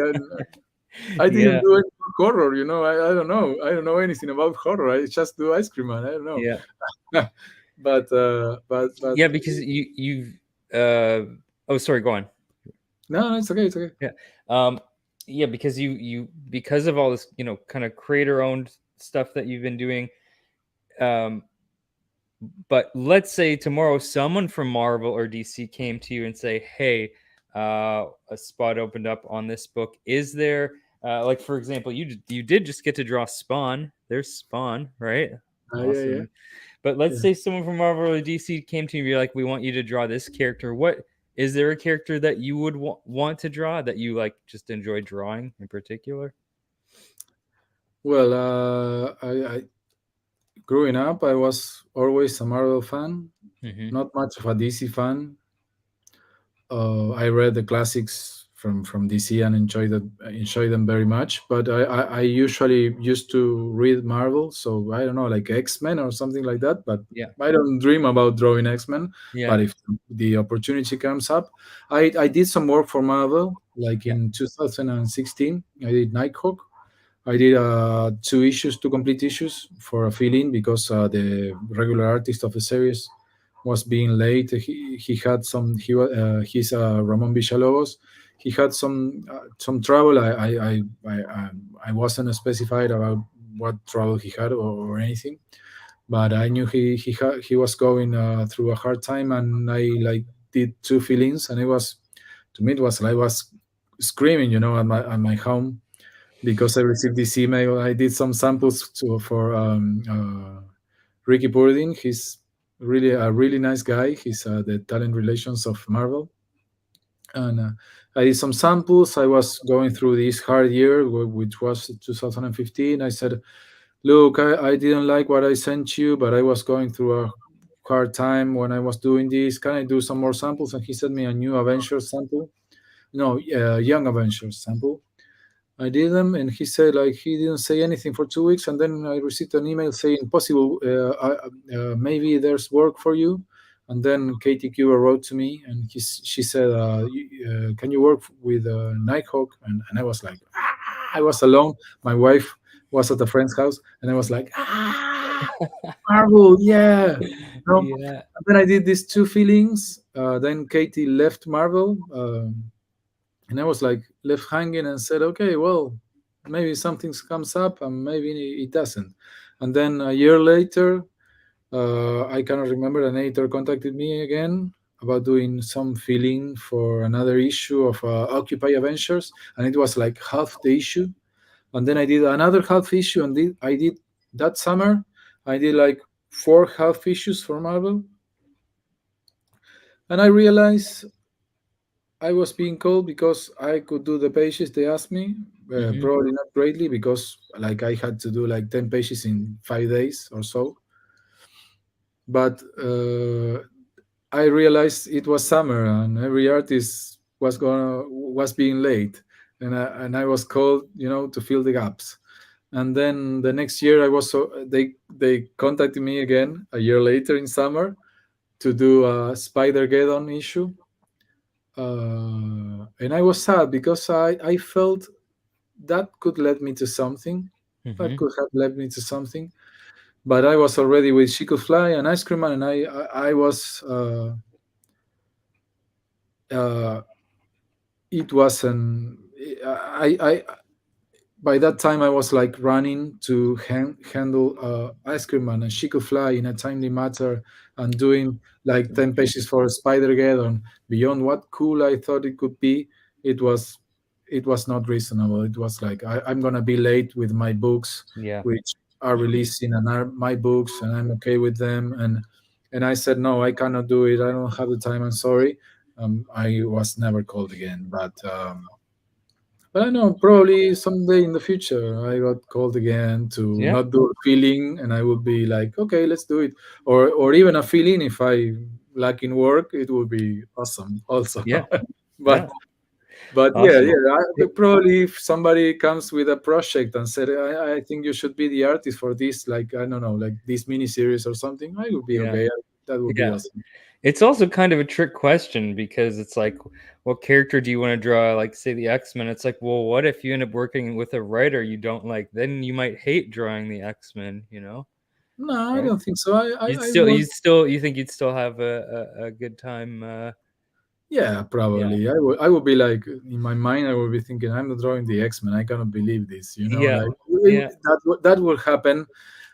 I didn't Yeah. do any horror. I don't know. I don't know anything about horror. I just do Ice Cream Man. I don't know." Yeah. but Yeah, because you've oh, sorry, go on. no, it's okay. It's okay. Yeah. Yeah, because because of all this, kind of creator owned stuff that you've been doing. But let's say tomorrow someone from Marvel or DC came to you and say, "Hey, a spot opened up on this book. Is there, like, for example, you did just get to draw Spawn. There's Spawn, right? Yeah. Awesome. But let's Yeah. say someone from Marvel or DC came to you and be like, "We want you to draw this character." What is there a character that you would want to draw that you like just enjoy drawing in particular? Well, I growing up, I was always a Marvel fan, Mm-hmm. not much of a DC fan. I read the classics from DC and enjoy them very much. But I usually used to read Marvel, so I don't know, like X-Men or something like that. But Yeah. I don't dream about drawing X-Men. Yeah. But if the opportunity comes up, I did some work for Marvel, like Yeah. in 2016. I did Nighthawk. I did two complete issues for a fill-in because the regular artist of the series was being late. He had some. He's Ramon Villalobos. He had some trouble. I wasn't specified about what trouble he had or anything, but I knew he was going through a hard time, and I like did two fill-ins, and it was, to me, it was like I was screaming, at my home, because I received this email. I did some samples for Ricky Burdin. He's really a really nice guy. He's the talent relations of Marvel, and I did some samples. I was going through this hard year, which was 2015. I said, "Look, I didn't like what I sent you, but I was going through a hard time when I was doing this. Can I do some more samples?" And he sent me a new Avengers sample. No, Young Avengers sample. I did them, and he said, like, he didn't say anything for 2 weeks, and then I received an email saying, "Possible, maybe there's work for you." And then Katie Cuba wrote to me, and she said, "Can you work with Nighthawk?" And I was like, I was alone. My wife was at a friend's house, and I was like, Marvel, yeah. Yeah. And then I did these two feelings. Then Katie left Marvel. And I was like left hanging and said, "Okay, well, maybe something comes up and maybe it doesn't." And then a year later, I cannot remember, an editor contacted me again about doing some filling for another issue of Occupy Avengers, and it was like half the issue. And then I did another half issue, and I did that summer. I did like 4 half issues for Marvel, and I realized I was being called because I could do the pages they asked me. Mm-hmm. Probably not greatly, because like I had to do like 10 pages in 5 days or so. But I realized it was summer and every artist was being late, and I was called, to fill the gaps. And then the next year, I was they contacted me again a year later in summer to do a Spider-Geddon issue. And I was sad because I felt that could lead me to something. That Mm-hmm. could have led me to something. but I was already with She Could Fly and Ice Cream Man, and I was uh, it was an I by that time I was like running to handle Ice Cream Man and She Could Fly in a timely matter, and doing like 10 pages for Spider-Geddon. Beyond what cool I thought it could be, it was it was not reasonable. It was like I'm gonna be late with my books, Yeah. which are releasing and are my books, and I'm okay with them. And I said no, I cannot do it. I don't have the time. I'm sorry. I was never called again, but I know probably someday in the future I got called again to Yeah. not do a feeling, and I would be like, okay, let's do it, or even a feeling if I lack in work, it would be awesome also. Yeah. but Yeah. but yeah, Awesome. probably if somebody comes with a project and said, I think you should be the artist for this, like I don't know, like this mini series or something, I would be Yeah. okay. That would be Yeah. awesome. It's also kind of a trick question because it's like, what character do you want to draw? Like, say the X-Men. It's like, well, what if you end up working with a writer you don't like? Then you might hate drawing the X-Men, No, I right? don't think so. You'd I still, work. you still, you think you'd still have a good time? Yeah, Yeah. probably. I would be like in my mind. I would be thinking, I'm not drawing the X Men. I cannot believe this. Yeah. Like Yeah. that will happen.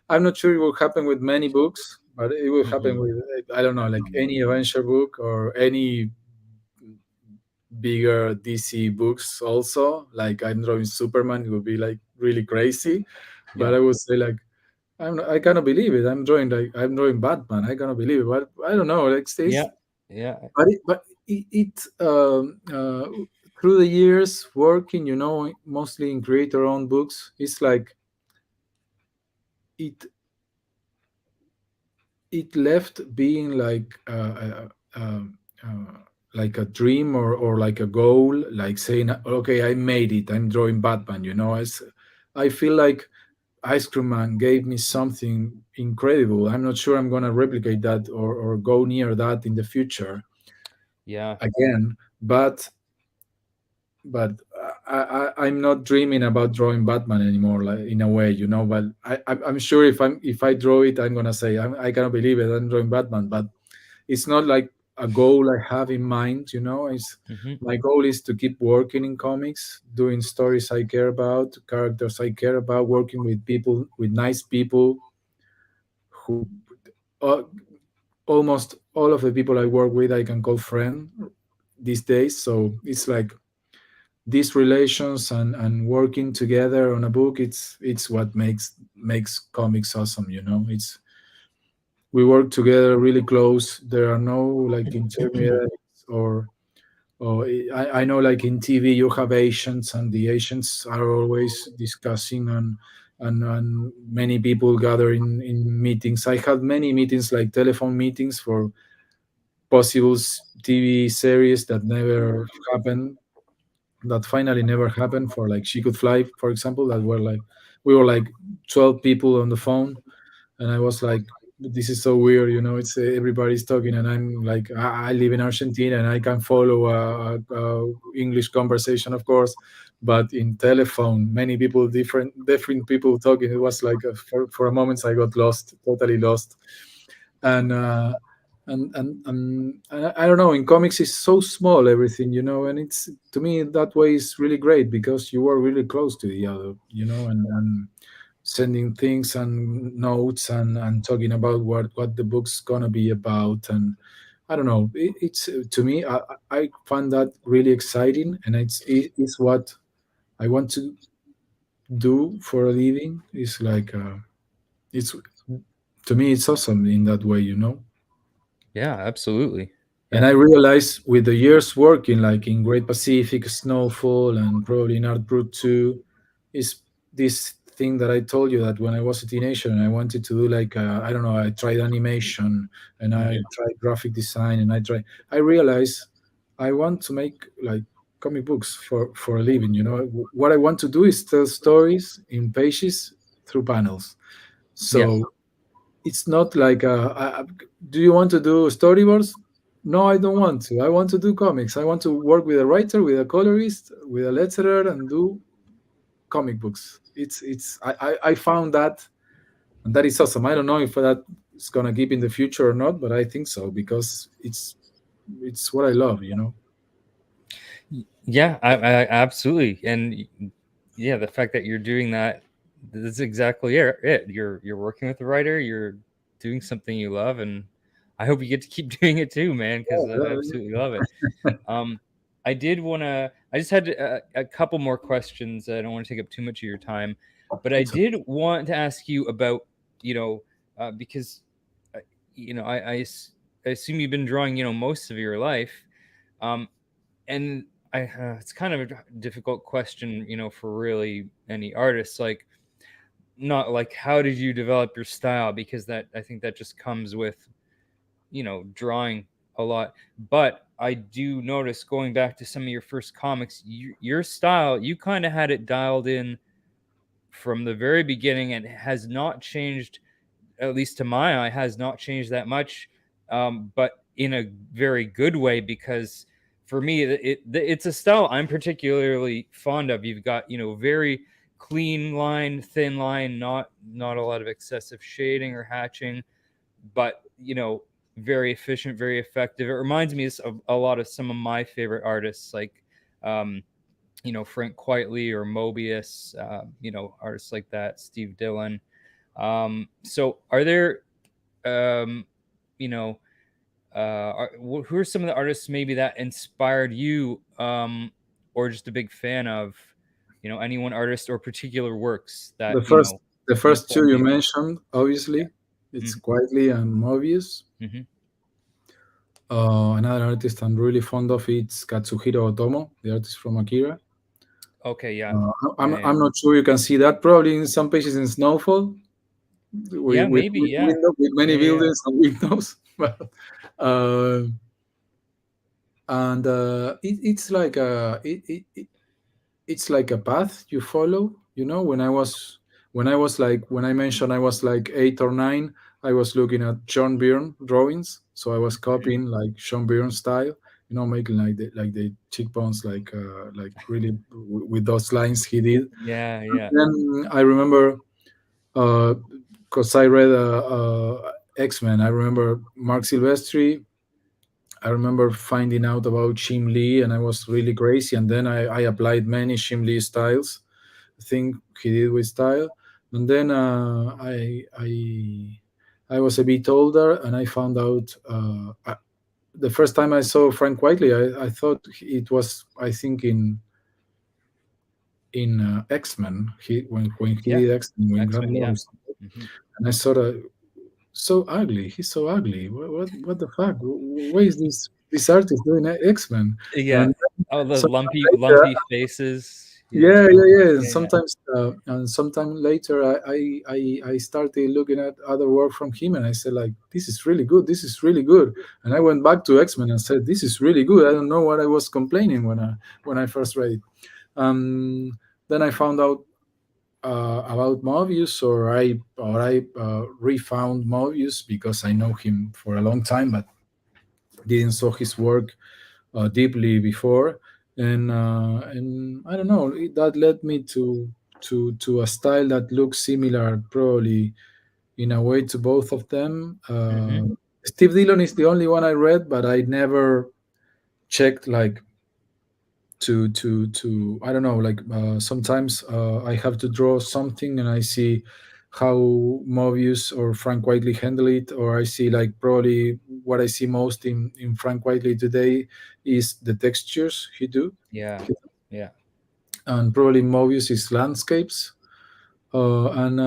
I'm not sure it will happen with many books, but it will happen Mhm. with I don't know, like any adventure book or any bigger DC books. Also, like I'm drawing Superman, it would be like really crazy. But Yeah. I would say like I cannot believe it. I'm drawing Batman. I cannot believe it. But I don't know. Like Yeah. this. Yeah. But through the years working, mostly in creator-owned books, it's like it it left being like a dream or like a goal, like saying, okay, I made it. I'm drawing Batman. I feel like Ice Cream Man gave me something incredible. I'm not sure I'm gonna replicate that or go near that in the future Yeah. again, but I'm not dreaming about drawing Batman anymore, like in a way, But I'm sure if I draw it, I'm gonna say I cannot believe it. I'm drawing Batman, but it's not like a goal I have in mind. It's Hmm. my goal is to keep working in comics, doing stories I care about, characters I care about, working with people, with nice people who uh, almost all of the people I work with I can call friend these days. So it's like these relations and working together on a book, it's what makes comics awesome. It's we work together really close. There are no like intermediaries or I know like in TV you have agents, and the agents are always discussing, and many people gather in meetings. I had many meetings, like telephone meetings for possible TV series that never happened, that finally never happened, for like She Could Fly, for example, that were like we were like 12 people on the phone, and I was like, this is so weird, it's everybody's talking, and I'm like, I live in Argentina and I can follow a English conversation, of course, but in telephone, many people, different people talking. It was like for a moment I got lost, totally lost. And I don't know, in comics it's so small, everything, and it's, to me, that way is really great because you are really close to the other, and sending things and notes and talking about what the book's gonna be about. And I don't know, it's to me, I find that really exciting, and it's what I want to do for a living. It's like it's to me it's awesome in that way. Yeah. Absolutely. And Yeah. I realized with the years working, like in Great Pacific, Snowfall, and probably in Art Brut too, is this thing that I told you, that when I was a teenager and I wanted to do like, I don't know, I tried animation and I Mhm. tried graphic design and I realized I want to make like comic books for a living. What I want to do is tell stories in pages through panels. Yeah. So it's not like do you want to do storyboards? No, I don't want to. I want to do comics. I want to work with a writer, with a colorist, with a letterer, and do comic books. I found that and that is awesome. I don't know if that is gonna keep in the future or not, but I think so because it's what I love, you know. Yeah, I absolutely. And yeah, the fact that you're doing that, that's exactly it. You're working with a writer, you're doing something you love, and I hope you get to keep doing it too, man, because I absolutely love it. Um, I did want to. I just had a couple more questions. I don't want to take up too much of your time, but I It's did want to ask you about, because, uh, I assume you've been drawing, most of your life, um, and it's kind of a difficult question, for really any artist. Like, not like how did you develop your style, because that I think that just comes with drawing a lot. But I do notice, going back to some of your first comics, your style, you kind of had it dialed in from the very beginning, and has not changed, at least to my eye, has not changed that much, but in a very good way, because for me, it's a style I'm particularly fond of. You've got, very clean line, thin line, not a lot of excessive shading or hatching, but very efficient, very effective. It reminds me of a lot of some of my favorite artists, like um, Frank Quitely or Mobius, artists like that, Steve Dillon. So are there, um, you know, who are some of the artists maybe that inspired you, or just a big fan of, any one artist or particular works that, the first the first two informed you you? mentioned, obviously, it's Mm-hmm. Quietly and Mobius. Mm-hmm. Another artist I'm really fond of it's Katsuhiro Otomo, the artist from Akira. Okay, yeah. I'm Yeah, yeah. I'm not sure you can see that probably in some pages in Snowfall Yeah, with maybe, yeah. with many Yeah, yeah. buildings and windows. But uh, and it's like it's like a path you follow. You know, when I mentioned I was like 8 or 9, I was looking at John Byrne drawings, so I was Mhm. copying like John Byrne style. You know, making like the cheekbones like really with those lines he did. Yeah, yeah. Then I remember because I read X-Men. I remember Mark Silvestri. I remember finding out about Shim Lee, and I was really crazy. And then I applied many Shim Lee styles. I think he did with style. And then I was a bit older, and I found out the first time I saw Frank Whiteley. I thought it was, I think, in X-Men. He when he Yeah. did X-Men when Grant X-Men, yeah. Morrison, Hmm. and I sort of so ugly. He's so ugly. What the fuck? Why is this artist doing X-Men? Yeah. And Oh, the sometime later, lumpy faces. Yeah. yeah. And Yeah, yeah. sometimes, and sometime later, I started looking at other work from him, and I said like, this is really good. This is really good. And I went back to X-Men and said, this is really good. I don't know what I was complaining when I first read it. Then I found out about Mobius, or I refound Mobius because I know him for a long time, but didn't saw his work deeply before, and I don't know. That led me to a style that looks similar, probably in a way, to both of them. Hmm. Steve Dillon is the only one I read, but I never checked like to I don't know, like sometimes I have to draw something and I see how Mobius or Frank Whiteley handle it, or I see like probably what I see most in Frank Whiteley today is the textures Yeah. Yeah. and probably Mobius is landscapes. And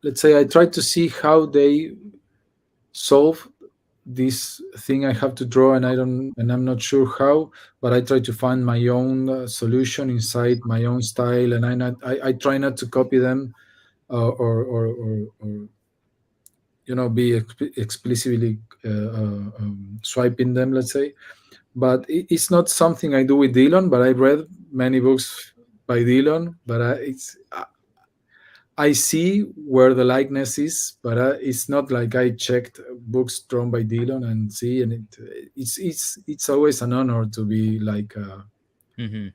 let's say I try to see how they solve this thing I have to draw, and I'm not sure how, but I try to find my own solution inside my own style, and I try not to copy them, or be explicitly swiping them, let's say. But it's not something I do with Dylan. But I read many books by Dylan, but I see where the likeness is, but it's not like I checked books drawn by Dylan and see, and it's always an honor to be like Hmm.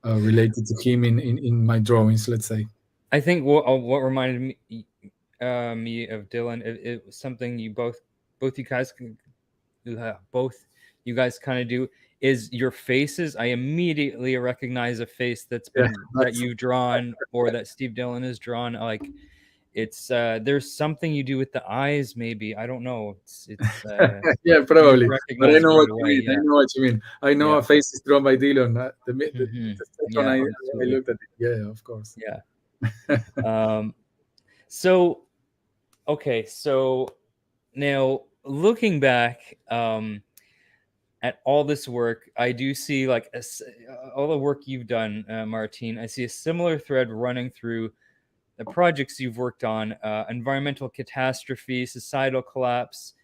related to him in my drawings, let's say. I think what reminded me of Dylan, it was something you both you guys both you guys kind of do, is your faces. I immediately recognize a face that's Yeah, been that you've drawn or that Steve Dillon has drawn. Like it's there's something you do with the eyes, maybe. I don't know. It's yeah, you just probably. But I recognize know right what you away. mean. Yeah. I know what you mean. I know Yeah. a face is drawn by Dylan. Mhm. The second Yeah, I absolutely. looked at it. Yeah, of course. Yeah. So okay, so now looking back at all this work, I do see like all the work you've done, Martine. I see a similar thread running through the projects you've worked on: environmental catastrophe, societal collapse,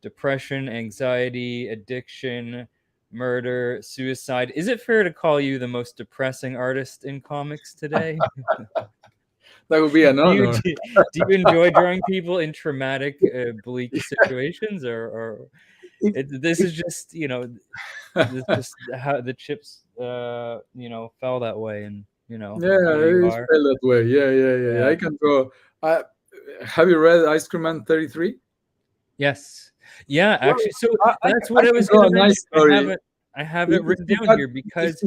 depression, anxiety, addiction, murder, suicide. Is it fair to call you the most depressing artist in comics today? That would be an honor. Do you enjoy drawing people in traumatic, bleak situations, or If, this if, is just, this just how the chips, fell that way, and yeah, here you it's are. felt that way. Yeah. Yeah. I can go. I, have you read Ice Cream Man 33? Yes. Yeah. Well, Actually, so that's I what I can was draw going a to mention. nice story. I have it If written you down got here because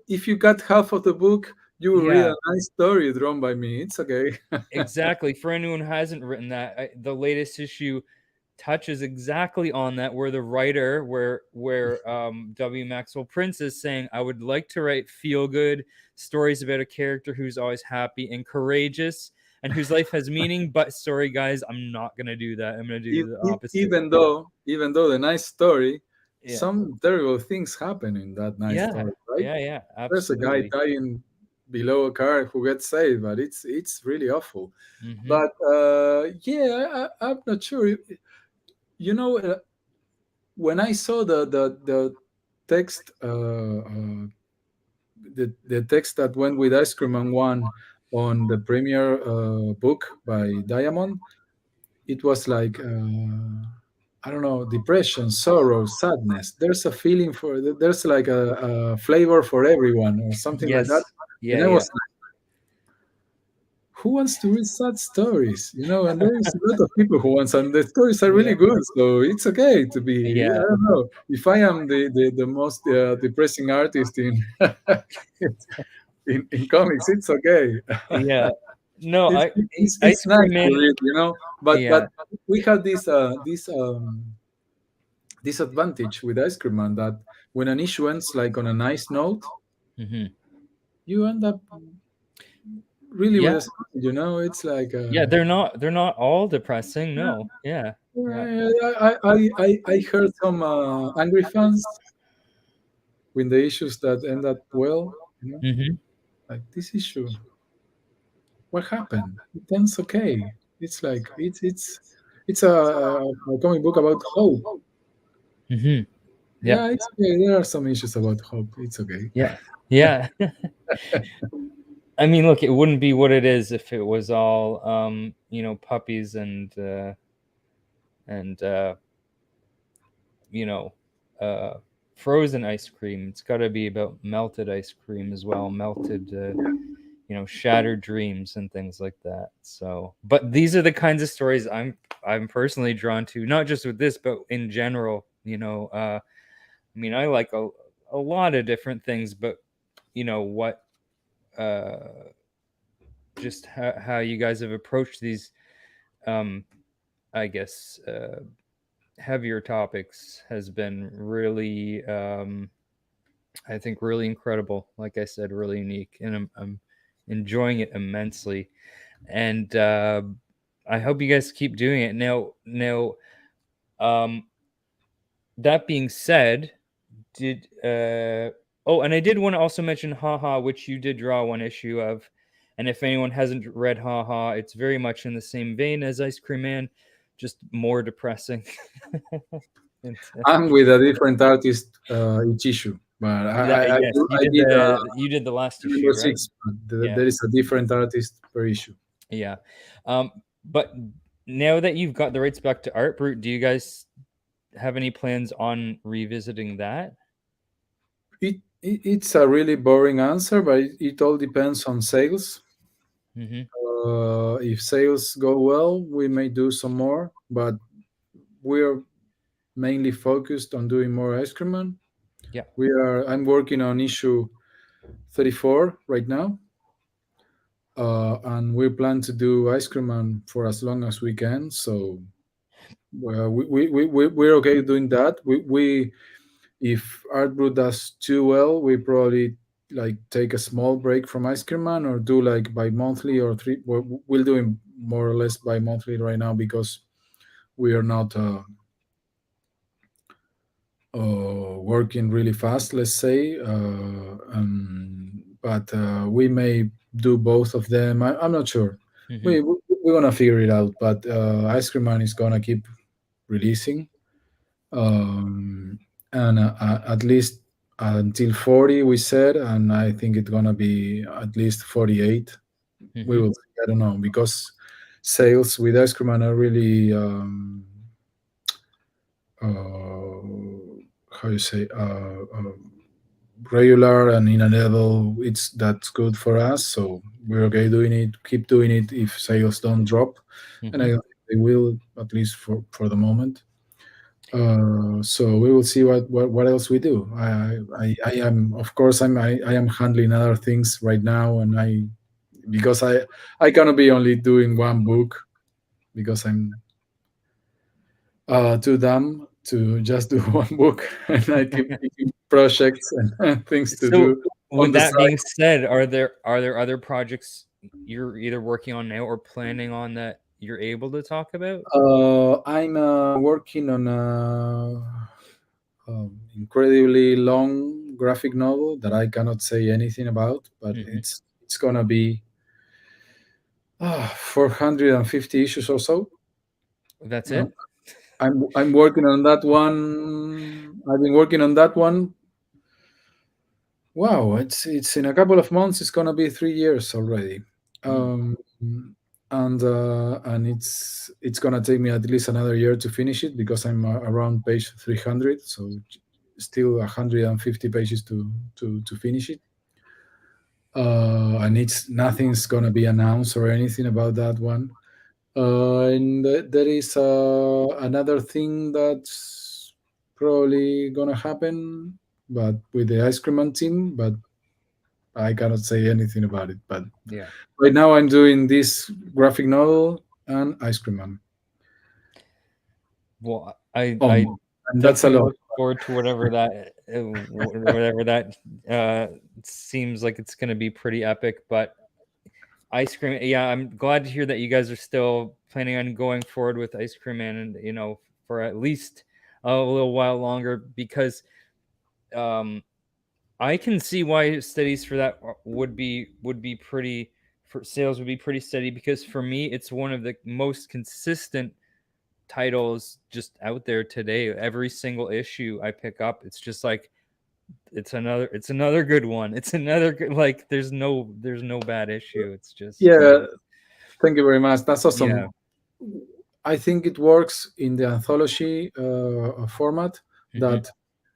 if you got half of the book, you will read yeah, a nice story drawn by me. It's okay. exactly. For anyone who hasn't written that, the latest issue touches exactly on that, where the writer, where W. Maxwell Prince is saying, I would like to write feel good stories about a character who's always happy and courageous and whose life has meaning, but sorry guys, I'm not gonna do that. I'm gonna do the opposite. Even though the nice story, Yeah. some terrible things happen in that nice Yeah. story, right? Yeah, There's a guy absolutely. dying below a car who gets saved, but it's really awful. Mm-hmm. But yeah, I'm not sure. You know, when I saw the text, the text that went with Ice Cream Man 1 on the premiere book by Diamond, it was like I don't know, depression, sorrow, sadness. There's a feeling for there's like a flavor for everyone or something like that. Yes. And Yeah, I yeah. was like, who wants to read sad stories? You know, and there is a lot of people who wants, and the stories are really Yeah. good. So it's okay to be. I Yeah. don't know if I am the most depressing artist in in comics. It's okay. Yeah. No, it's, Ice it's nice Cream to Man. read, you know. But Yeah. we have this disadvantage with Ice Cream Man that when an issue ends like on a nice note, Mm-hmm. you end up really with Yeah. a smile, you know. It's like Yeah, they're not all depressing. No. Yeah. Yeah. I heard some angry fans with the issues that end up well, you know, Mm-hmm. like this issue. What happened? It ends okay. It's like it's a comic book about hope. Mm-hmm. Yeah. Yeah, it's okay. There are some issues about hope. It's okay. Yeah. Yeah. I mean, look, it wouldn't be what it is if it was all puppies and you know, uh frozen ice cream. It's got to be about melted ice cream as well, melted shattered dreams and things like that. So, but these are the kinds of stories I'm personally drawn to, not just with this, but in general. I mean, I like a lot of different things, but what uh just how you guys have approached these I guess heavier topics has been really I think really incredible. Like I said, really unique, and I'm enjoying it immensely. And I hope you guys keep doing it. Now, um, that being said, did oh, and I did want to also mention Haha, which you did draw one issue of. And if anyone hasn't read Haha, it's very much in the same vein as Ice Cream Man, just more depressing. And, I'm with a different artist each issue, but yes, I did you did the last number issue, right? 6. But Yeah. there is a different artist per issue. Yeah. But now that you've got the rights back to Art Brut, do you guys have any plans on revisiting that? It's a really boring answer, but it all depends on sales. Mm-hmm. If sales go well, we may do some more, but we're mainly focused on doing more Ice Cream Man. Yeah. I'm working on issue 34 right now, and we plan to do Ice Cream Man for as long as we can. So we're okay doing that. We if Art Brut does too well, we probably like take a small break from Ice Cream Man or do like bi-monthly or three. We're doing more or less bi-monthly right now because we are not working really fast, let's say. But we may do both of them. I'm not sure. Hmm. We're gonna figure it out. But Ice Cream Man is gonna keep releasing, um, and at least until 40, we said, and I think it's gonna be at least 48. We Hmm. will see. I don't know because sales with Ice Cream Man are really how you say regular and in a level it's that's good for us, so we're okay doing it, keep doing it if sales don't drop, and I Hmm. don't think they will, at least for the moment. So we will see what else we do. I am, of course, I am handling other things right now, and because I cannot be only doing one book because I'm too dumb to just do one book, and I keep picking projects and things to So, do on with the that being side. said, are there other projects you're either working on now or planning on that you're able to talk about? I'm working on a incredibly long graphic novel that I cannot say anything about, but Hmm. it's gonna be 450 issues or so. That's Uh, it. I'm working on that one. I've been working on that one. Wow, it's in a couple of months. It's gonna be 3 years already, Mm. um, and it's gonna take me at least another year to finish it because I'm around page 300, so still 150 pages to finish it. And it's nothing's gonna be announced or anything about that one. And there is another thing that's probably gonna happen, but with the Ice Cream Man team, but I cannot say anything about it. But Yeah. right now I'm doing this graphic novel and Ice Cream Man. Well, I Oh, and that's a definitely lot. look forward to whatever that uh, seems like it's going to be pretty epic. But Ice Cream, yeah, I'm glad to hear that you guys are still planning on going forward with Ice Cream Man, and for at least a little while longer, because um, I can see why studies for that would be pretty for sales would be pretty steady, because for me it's one of the most consistent titles just out there today. Every single issue I pick up, it's just like it's another good one. It's another good, like there's no bad issue. It's just Yeah, thank you very much. That's yeah. awesome. I think it works in the anthology format Hmm. that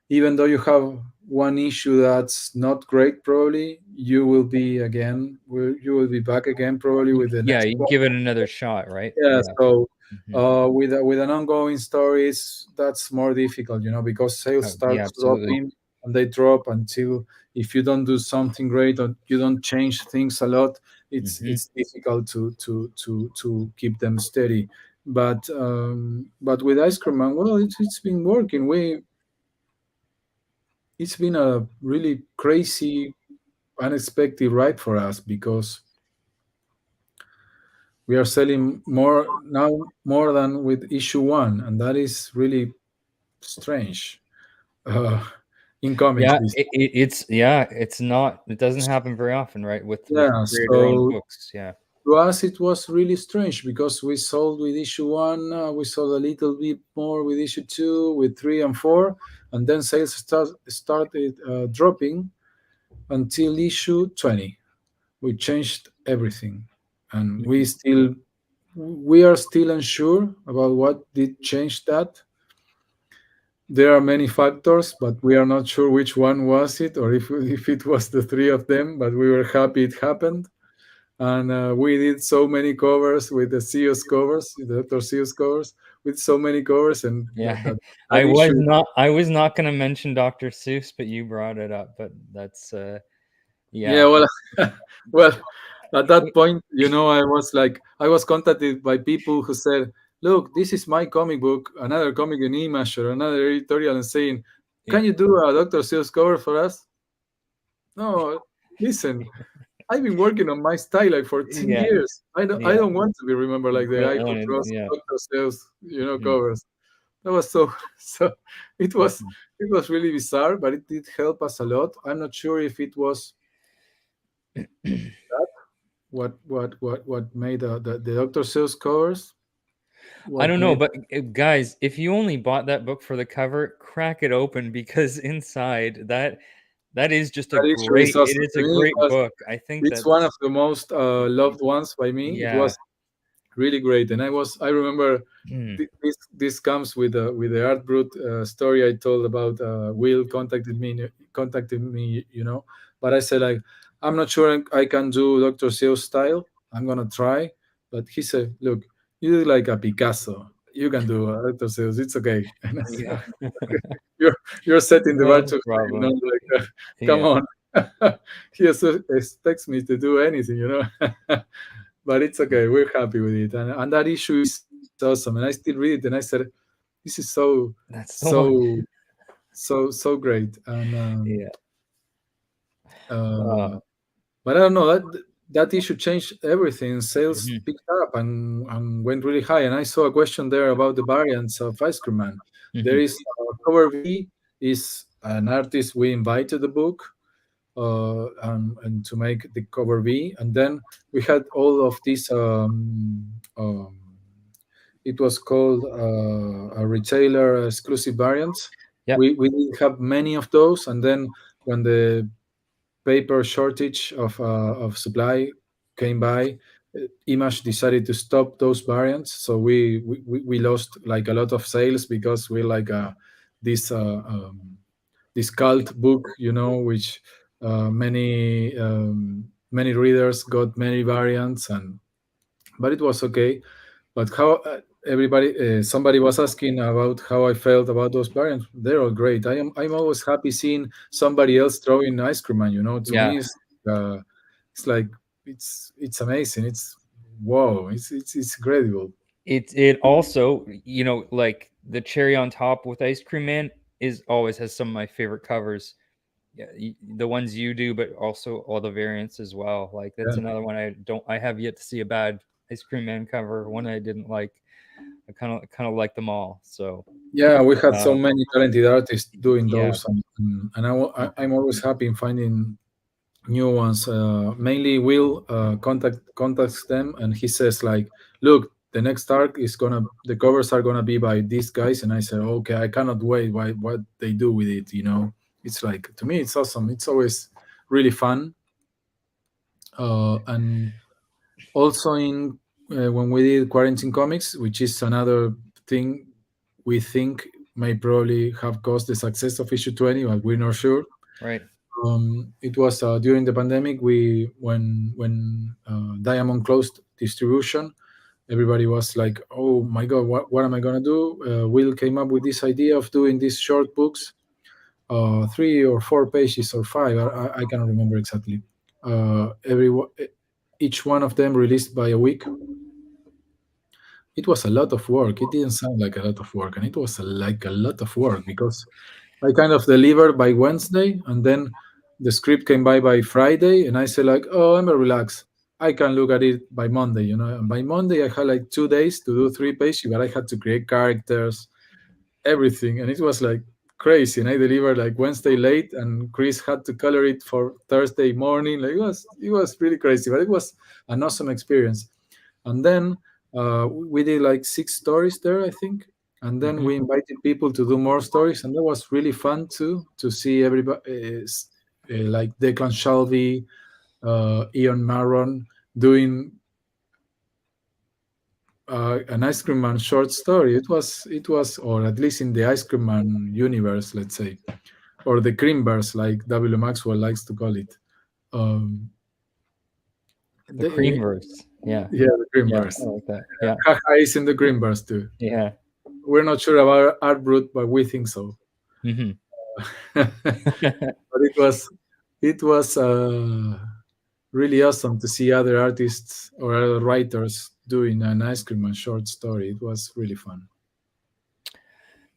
even though you have one issue that's not great, probably you will be back again probably with the Yeah, next you one. give it another shot, right? Yeah, Yeah. so Hmm. with an ongoing stories, that's more difficult, because sales Oh, yeah, starts absolutely. dropping and they drop until if you don't do something great or you don't change things a lot, Hmm. it's difficult to keep them steady. But with Ice Cream Man, well, it's been working. It's been a really crazy, unexpected ride for us because we are selling more now more than with issue one, and that is really strange uh, in comics. Yeah, This, it doesn't happen very often, right? With yeah. creator owned So books. Yeah. to us, it was really strange because we sold with issue one, we sold a little bit more with issue two, with three and four, and then sales started dropping until issue 20. We changed everything, and Mhm. we are still unsure about what did change that. There are many factors, but we are not sure which one was it or if it was the three of them, but we were happy it happened. and we did so many covers with the Seuss covers, the Dr. Seuss covers, with so many covers, and Yeah. that issue. I was not going to mention Dr. Seuss, but you brought it up. But that's Yeah, yeah. well, well, at that point, I was contacted by people who said, "Look, this is my comic book, another comic in Image or another editorial," and saying, Yeah. "Can you do a Dr. Seuss cover for us?" No, listen, I've been working on my style like for 10 Yeah. years. I Yeah. don't want to be remembered like the Don't guy who want it. draws Yeah. Dr. Seuss, Mm, covers. That was so so. It was mhm. it was really bizarre, but it did help us a lot. I'm not sure if it was what made the Dr. Seuss covers. I What don't know, made but guys, if you only bought that book for the cover, crack it open because inside that is just a that issue is great. It awesome is to a me. great book. I think It's one of that's the most loved ones by me. It yeah. was really great, and I remember Mm, this comes with the Art Brut story I told about Will contacted me, but I said like I'm not sure I can do Dr. Seuss style. I'm gonna try, but he said, look, you look like a Picasso. You can do Dr. Seuss. It's okay. And I said, yeah. you're you're setting the bar No too high, problem. like come Yeah. on. He also expects me to do anything. But it's okay. We're happy with it, and that issue is awesome. And I still read it, and I said, "This is That's the one. so great." And Yeah. uh, but I don't know that issue changed everything. Sales Mhm, picked up and went really high. And I saw a question there about the variants of Ice Cream Man. There mhm. is cover V is an artist we invite to the book, and to make the cover V, and then we had all of these. It was called a retailer exclusive variants. Yep. We did have many of those, and then when the paper shortage of supply came by, Image decided to stop those variants. So we lost like a lot of sales because we're like this this cult book, which many readers got many variants, but it was okay. But how somebody was asking about how I felt about those variants. They're all great. I'm always happy seeing somebody else throwing ice cream man. To Yeah. me, it's like it's amazing. It's wow. It's incredible. It also, like the cherry on top with Ice Cream Man is always has some of my favorite covers. Yeah, the ones you do, but also all the variants as well. Like that's Yeah, another one I have yet to see a bad Ice Cream Man cover. One I didn't like. I kind of like them all. So yeah. We had so uh, many talented artists doing yeah, those, and I'm always happy in finding new ones. Mainly Will contacts them, and he says like, look, the next arc is gonna the covers are gonna be by these guys. And I said, okay, I cannot wait what they do with it. It's like, to me it's awesome. It's always really fun. And also in when we did quarantine comics, which is another thing we think may probably have caused the success of issue 20, but we're not sure. right. It was during the pandemic. When Diamond closed distribution, everybody was like, "Oh my God, what am I gonna do?" Will came up with this idea of doing these short books, 3 or 4 pages or five. I cannot remember exactly. Each one of them released by a week. It was a lot of work. It didn't sound like a lot of work, and it was like a lot of work because I kind of delivered by Wednesday, and then the script came by Friday, and I said like, "Oh, I'm gonna relax. I can look at it by Monday." And by Monday, I had like 2 days to do 3 pages, but I had to create characters, everything, and it was like crazy. And I delivered like Wednesday late, and Chris had to color it for Thursday morning. Like it was really crazy, but it was an awesome experience. And then we did like 6 stories there, I think. And then Hmm. we invited people to do more stories, and that was really fun too, to see everybody, like Declan Shalvey, Ian Marron doing an Ice Cream Man short story. It was, or at least in the Ice Cream Man universe, let's say, or the Creamverse, like W. Maxwell likes to call it. Um, The Creamverse. Yeah. yeah, the Yeah. Greenverse. I like that. Yeah. Haha is in the Greenverse too. Yeah. We're not sure about Art Brut, but we think so. Hmm. But it was really awesome to see other artists or other writers doing an ice cream and short story. It was really fun.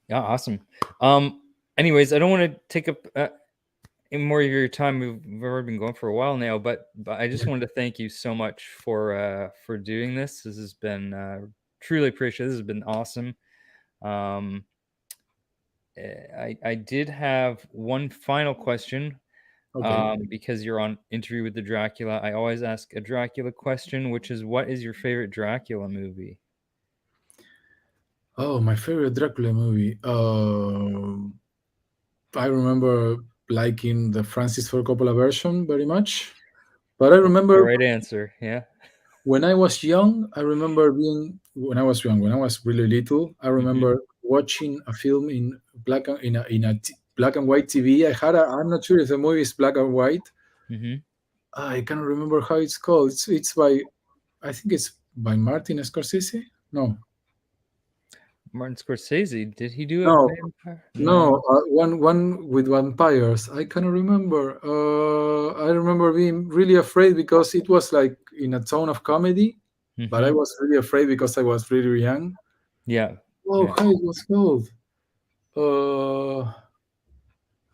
Yeah. Awesome. Anyways, I don't want to take up any more of your time. We've already been going for a while now, but I just wanted to thank you so much for doing this. This has been truly appreciated. This has been awesome. Um, I did have one final question. Okay. Because you're on Interview with the Dracula, I always ask a Dracula question, which is, what is your favorite Dracula movie? Oh, my favorite Dracula movie. I remember liking the Francis Ford Coppola version very much. But I The remember right answer, yeah. when I was young, I remember being when I was young, when I was really little, I Hmm. remember watching a film in black and white TV. I'm not sure if the movie is black and white. Hmm. I cannot remember how it's called. It's by I think it's by Martin Scorsese. No, Martin Scorsese, did he do a no, vampire? no. No. One with vampires. I cannot remember. I remember being really afraid because it was like in a tone of comedy, but I Hmm. was really afraid because I was really young. Yeah. Oh, Yeah. how it was called? Uh,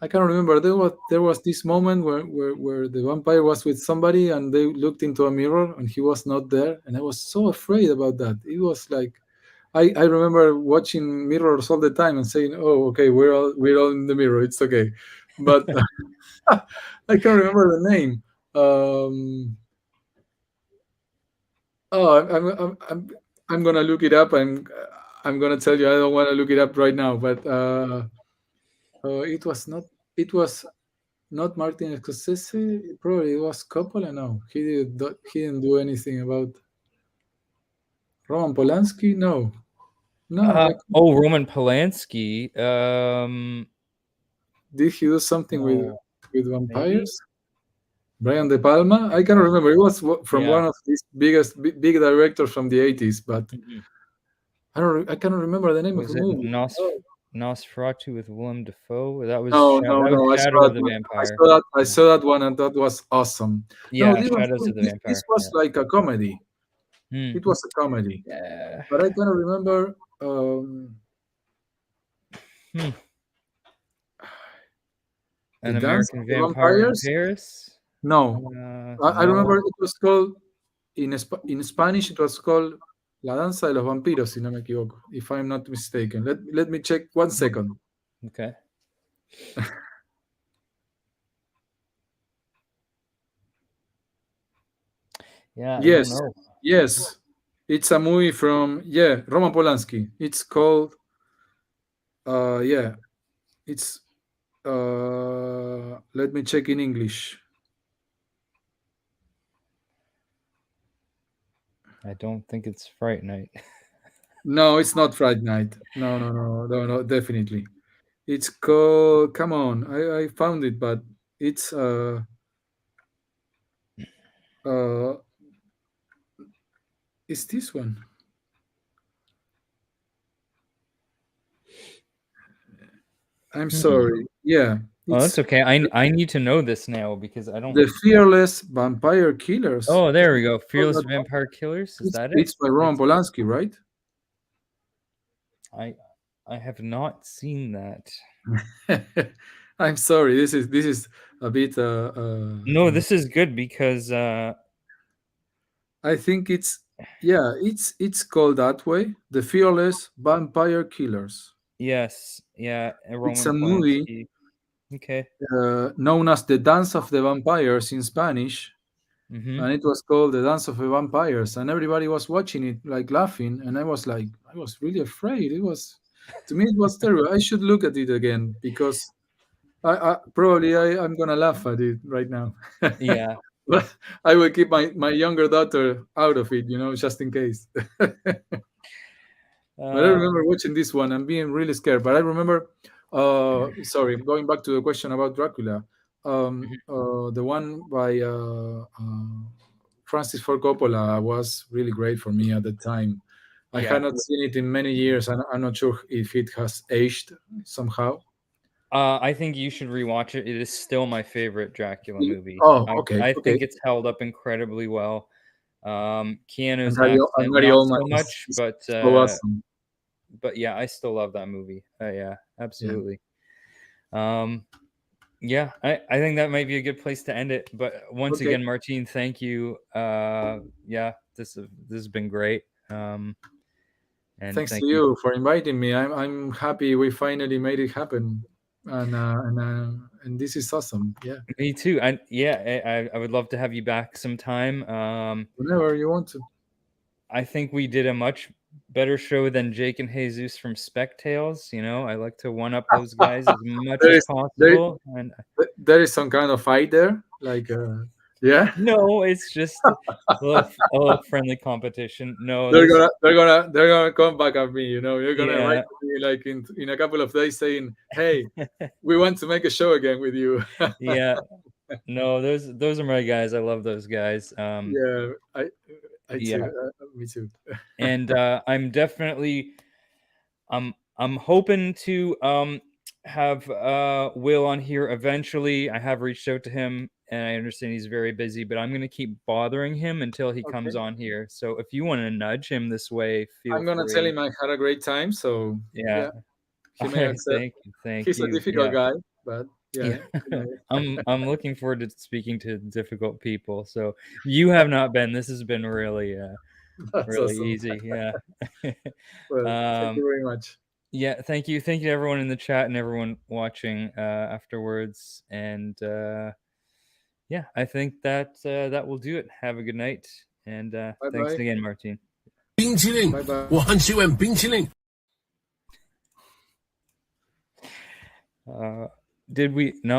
I can't remember. There was this moment where the vampire was with somebody and they looked into a mirror and he was not there, and I was so afraid about that. It was like I remember watching mirrors all the time and saying, "Oh, okay, we're all in the mirror. It's okay," but I can't remember the name. Um, oh, I'm gonna look it up. I'm gonna tell you. I don't want to look it up right now, but it was not. It was not Martin Scorsese. Probably it was Coppola. No, he didn't do anything about Roman Polanski. No, no. Roman Polanski. Did he do something with No, maybe. vampires? Brian De Palma. I can't remember. It was from Yeah. one of these big directors from the 80s, but Hmm. I cannot remember the name of the Was it movie. Oh. Nosferatu with Willem Dafoe? That was No, no, that was no. I Shadow saw of that the one. I Vampire. saw that. I saw that one, and that was awesome. No, Yeah, Shadows of the this Vampire. was like a comedy. Yeah. It was a comedy, Yeah. but I cannot remember. Hmm. The An Dance of American the Vampire in Vampires. Paris? No, I No. remember it was called in Spanish. It was called La Danza de los Vampiros, si no me equivoco, if I'm not mistaken. Let me check 1 second. Okay. Yeah, I don't Yes, know. yes, it's a movie from Roman Polanski. It's called yeah, it's let me check in English. I don't think it's Fright Night. No, it's not Friday Night. No, no, no, no, no, definitely. It's called. Come on, I found it, but it's uh, it's this one. I'm Hmm. sorry. Yeah, Oh, that's it's okay. I need to know this now because I don't. the Fearless Vampire Killers. Oh, there we go. Oh, Fearless that one. Vampire Killers. Is that it? It's by Roman It's, Polanski, right? I I have not seen that. I'm sorry. This is a bit. No, this is good because I think it's called that way. The Fearless Vampire Killers. yes, yeah, It's Roman a movie Polanski. Okay. known as the Dance of the Vampires in Spanish, Mm-hmm. and it was called the Dance of the Vampires, and everybody was watching it like laughing, and I was really afraid. It was to me it was terrible. I should look at it again because I'm gonna laugh at it right now. Yeah. But I will keep my younger daughter out of it, just in case. But I Uh, remember watching this one and being really scared. But I remember, sorry, going back to the question about Dracula, the one by Francis Ford Coppola was really great for me at the time. I Yeah. had not seen it in many years, and I'm not sure if it has aged somehow. I think you should rewatch it. It is still my favorite Dracula movie. Oh, I okay. think it's held up incredibly well. Keanu's And accent Gary not Oldman so much, is but so awesome. yeah, I still love that movie. Yeah, absolutely. Yeah, I think that might be a good place to end it. But once again, Martin, thank you. Yeah, this has been great. And thanks thank to you for inviting me. I'm happy we finally made it happen, and this is awesome. Yeah, me too. I would love to have you back sometime. Whenever you want to. I think we did a much better show than Jake and Jesus from Spec Tales. You know, I like to one up those guys as much as possible. There is some kind of fight there, like yeah. No, it's just a little friendly competition. No, they're gonna come back at me. You know, you're gonna write yeah. to me like in a couple of days saying, "Hey, we want to make a show again with you." Yeah. No, those are my guys. I love those guys. Yeah, I yeah. too. Me too. And I'm definitely I'm hoping to have Will on here eventually. I have reached out to him and I understand he's very busy, but I'm going to keep bothering him until he comes on here. So if you want to nudge him this way, feel I'm gonna free. tell him I had a great time. So yeah. he may accept. Thank He's you. a difficult guy, but yeah. I'm looking forward to speaking to difficult people. So you have not been. This has been really really awesome. easy. Yeah. Well, thank you very much. Yeah, thank you to everyone in the chat and everyone watching afterwards. And yeah, I think that that will do it. Have a good night, and thanks again, Martin. 冰淇淋，我很喜欢冰淇淋。Did we? No.